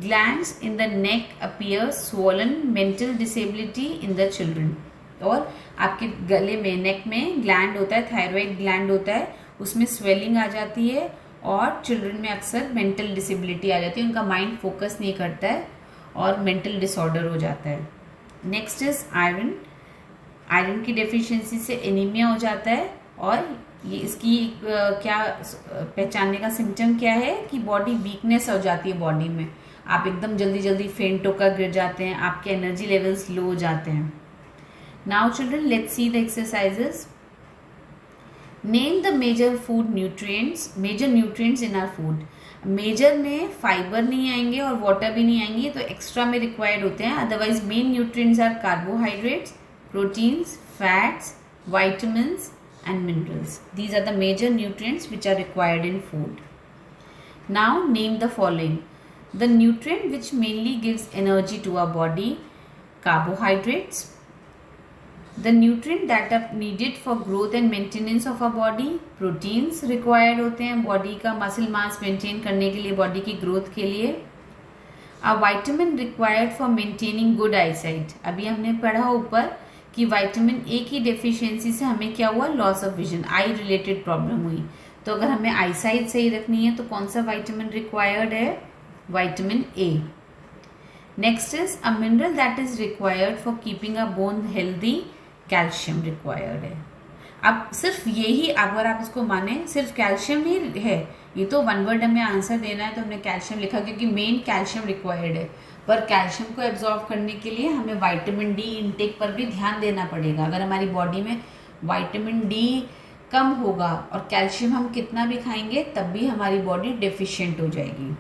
Glands in the neck appear swollen, mental disability in the children, और आपके गले में नेक में ग्लैंड होता है, थायराइड ग्लैंड होता है, उसमें स्वेलिंग आ जाती है, और चिल्ड्रन में अक्सर मेंटल डिसेबिलिटी आ जाती है, उनका माइंड फोकस नहीं करता है और मेंटल डिसऑर्डर हो जाता है। Next is iron. आयरन की डेफिशिएंसी से एनीमिया हो जाता है, और ये इसकी क्या पहचानने का सिम्टम क्या है कि बॉडी वीकनेस हो जाती है बॉडी में, आप एकदम जल्दी जल्दी फेंट होकर गिर जाते हैं, आपके एनर्जी लेवल्स लो हो जाते हैं। Now children, let's see the exercises. Name the major food nutrients, major nutrients in our food. Major में फाइबर नहीं आएंगे और वाटर भी नहीं आएंगे, तो एक्स्ट्रा में रिक्वायर्ड होते हैं। Otherwise main nutrients are carbohydrates, proteins, fats, vitamins and minerals. These are the major nutrients which are required in food. Now name the following. The nutrient which mainly gives energy to our body, carbohydrates. The nutrient that are needed for growth and maintenance of our body, proteins required होते हैं body का muscle mass maintain करने के लिए, body की growth के लिए। A vitamin required for maintaining good eyesight. अभी हमने पढ़ा ऊपर कि विटामिन ए की डेफिशिएंसी से हमें क्या हुआ, loss of vision, I related problem हुई। तो अगर हमें आई साइट सही रखनी है तो कौन सा विटामिन रिक्वायर्ड है, vitamin A. Next is a mineral that is required for keeping a bone healthy, calcium required है। अब सिर्फ यही, अगर आप इसको माने सिर्फ कैल्शियम ही है, ये तो वन वर्ड हमें आंसर देना है तो हमने कैल्शियम लिखा क्योंकि मेन कैल्शियम रिक्वायर्ड है, पर कैल्शियम को एब्जॉर्ब करने के लिए हमें विटामिन डी इनटेक पर भी ध्यान देना पड़ेगा। अगर हमारी बॉडी में विटामिन डी कम होगा और कैल्शियम हम कितना भी खाएंगे तब भी हमारी बॉडी डेफिशिएंट हो जाएगी।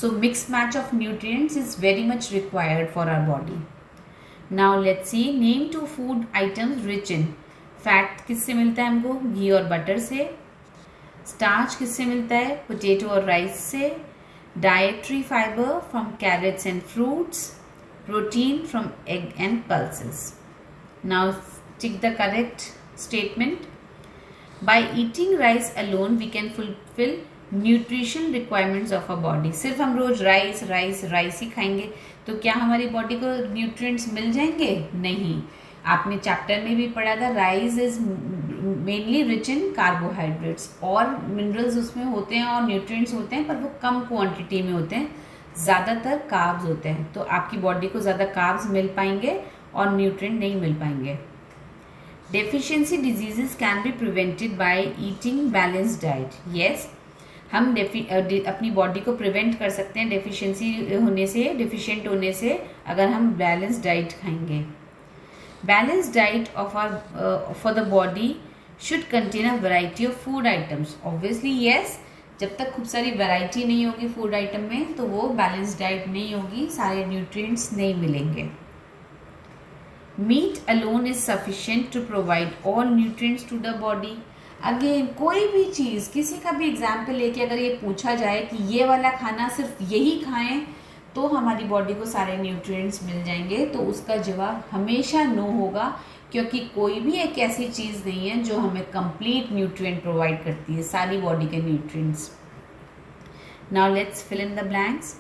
So mix match of nutrients is very much required for our body. Now let's see, name two food items rich in. Fat किससे मिलता है हमको, घी और बटर से। स्टार्च किससे मिलता है, पोटैटो और राइस से। Dietary fibre from carrots and fruits. Protein from egg and pulses. Now tick the correct statement. By eating rice alone we can fulfil nutrition requirements of a body. सिर्फ हम रोज rice rice rice ही खाएंगे तो क्या हमारी body को nutrients मिल जाएंगे, नहीं। आपने चैप्टर में भी पढ़ा था, rice is mainly rich in carbohydrates, और मिनरल्स उसमें होते हैं और न्यूट्रिएंट्स होते हैं पर वो कम क्वांटिटी में होते हैं, ज़्यादातर कार्ब्स होते हैं, तो आपकी बॉडी को ज़्यादा कार्ब्स मिल पाएंगे और न्यूट्रिएंट नहीं मिल पाएंगे। Deficiency diseases can be prevented by eating balanced diet. Yes, हम अपनी बॉडी को प्रिवेंट कर सकते हैं डेफिशिएंसी होने से, डेफिशिएंट होने से, अगर हम बैलेंस्ड डाइट खाएंगे। Balanced diet of our for the body should contain a variety of food items. Obviously yes, जब तक खूब सारी वैरायटी नहीं होगी फूड आइटम में तो वो बैलेंस्ड डाइट नहीं होगी, सारे न्यूट्रिएंट्स नहीं मिलेंगे। Meat alone is sufficient to provide all nutrients to the body. Again कोई भी चीज़, किसी का भी एग्जाम्पल लेके अगर ये पूछा जाए कि ये वाला खाना सिर्फ यही खाएं तो हमारी बॉडी को सारे न्यूट्रिएंट्स मिल जाएंगे, तो उसका जवाब हमेशा नो होगा, क्योंकि कोई भी एक ऐसी चीज़ नहीं है जो हमें कंप्लीट न्यूट्रिएंट प्रोवाइड करती है, सारी बॉडी के nutrients. Now let's fill in the blanks.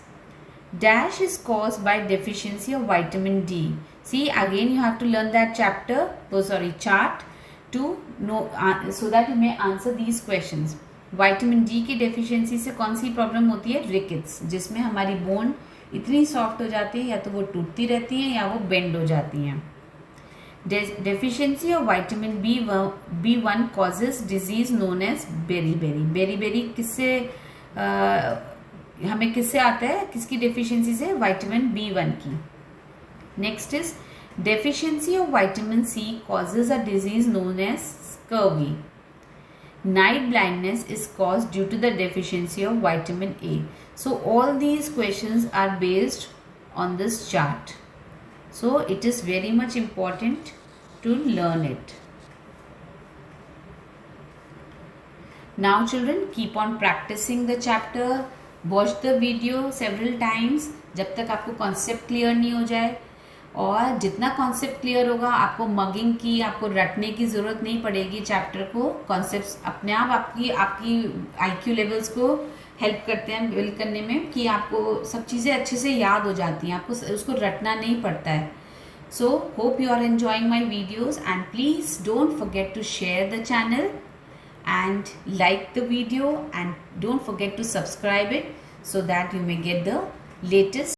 Dash is caused by deficiency of vitamin D. See again you have to learn that chart to know so that you may answer these questions. Vitamin D की deficiency से कौन सी problem होती है, rickets, जिसमें हमारी bone इतनी soft हो जाती है या तो वो टूटती रहती हैं या वो बेंड हो जाती हैं। Deficiency of vitamin B1 causes disease known as beriberi. Beriberi किससे हमें किससे आता है, किसकी डेफिशिएंसी से? विटामिन B1 की. Next is deficiency of vitamin C causes a disease known as scurvy. Night blindness is caused due to the deficiency of vitamin A. So all these questions are based on this chart. So it is very much important to learn it. Now children, keep on practicing the chapter. Watch the video several times जब तक आपको concept clear नहीं हो जाए. और जितना concept clear होगा, आपको मगिंग की, आपको रटने की ज़रूरत नहीं पड़ेगी. चैप्टर को कॉन्सेप्ट्स अपने आप आपकी IQ लेवल्स को हेल्प करते हैं बिल्ड करने में, कि आपको सब चीज़ें अच्छे से याद हो जाती हैं, आपको उसको रटना नहीं पड़ता है. So hope you are enjoying my videos and please don't forget to share the channel and like the video and don't forget to subscribe it so that you may get the latest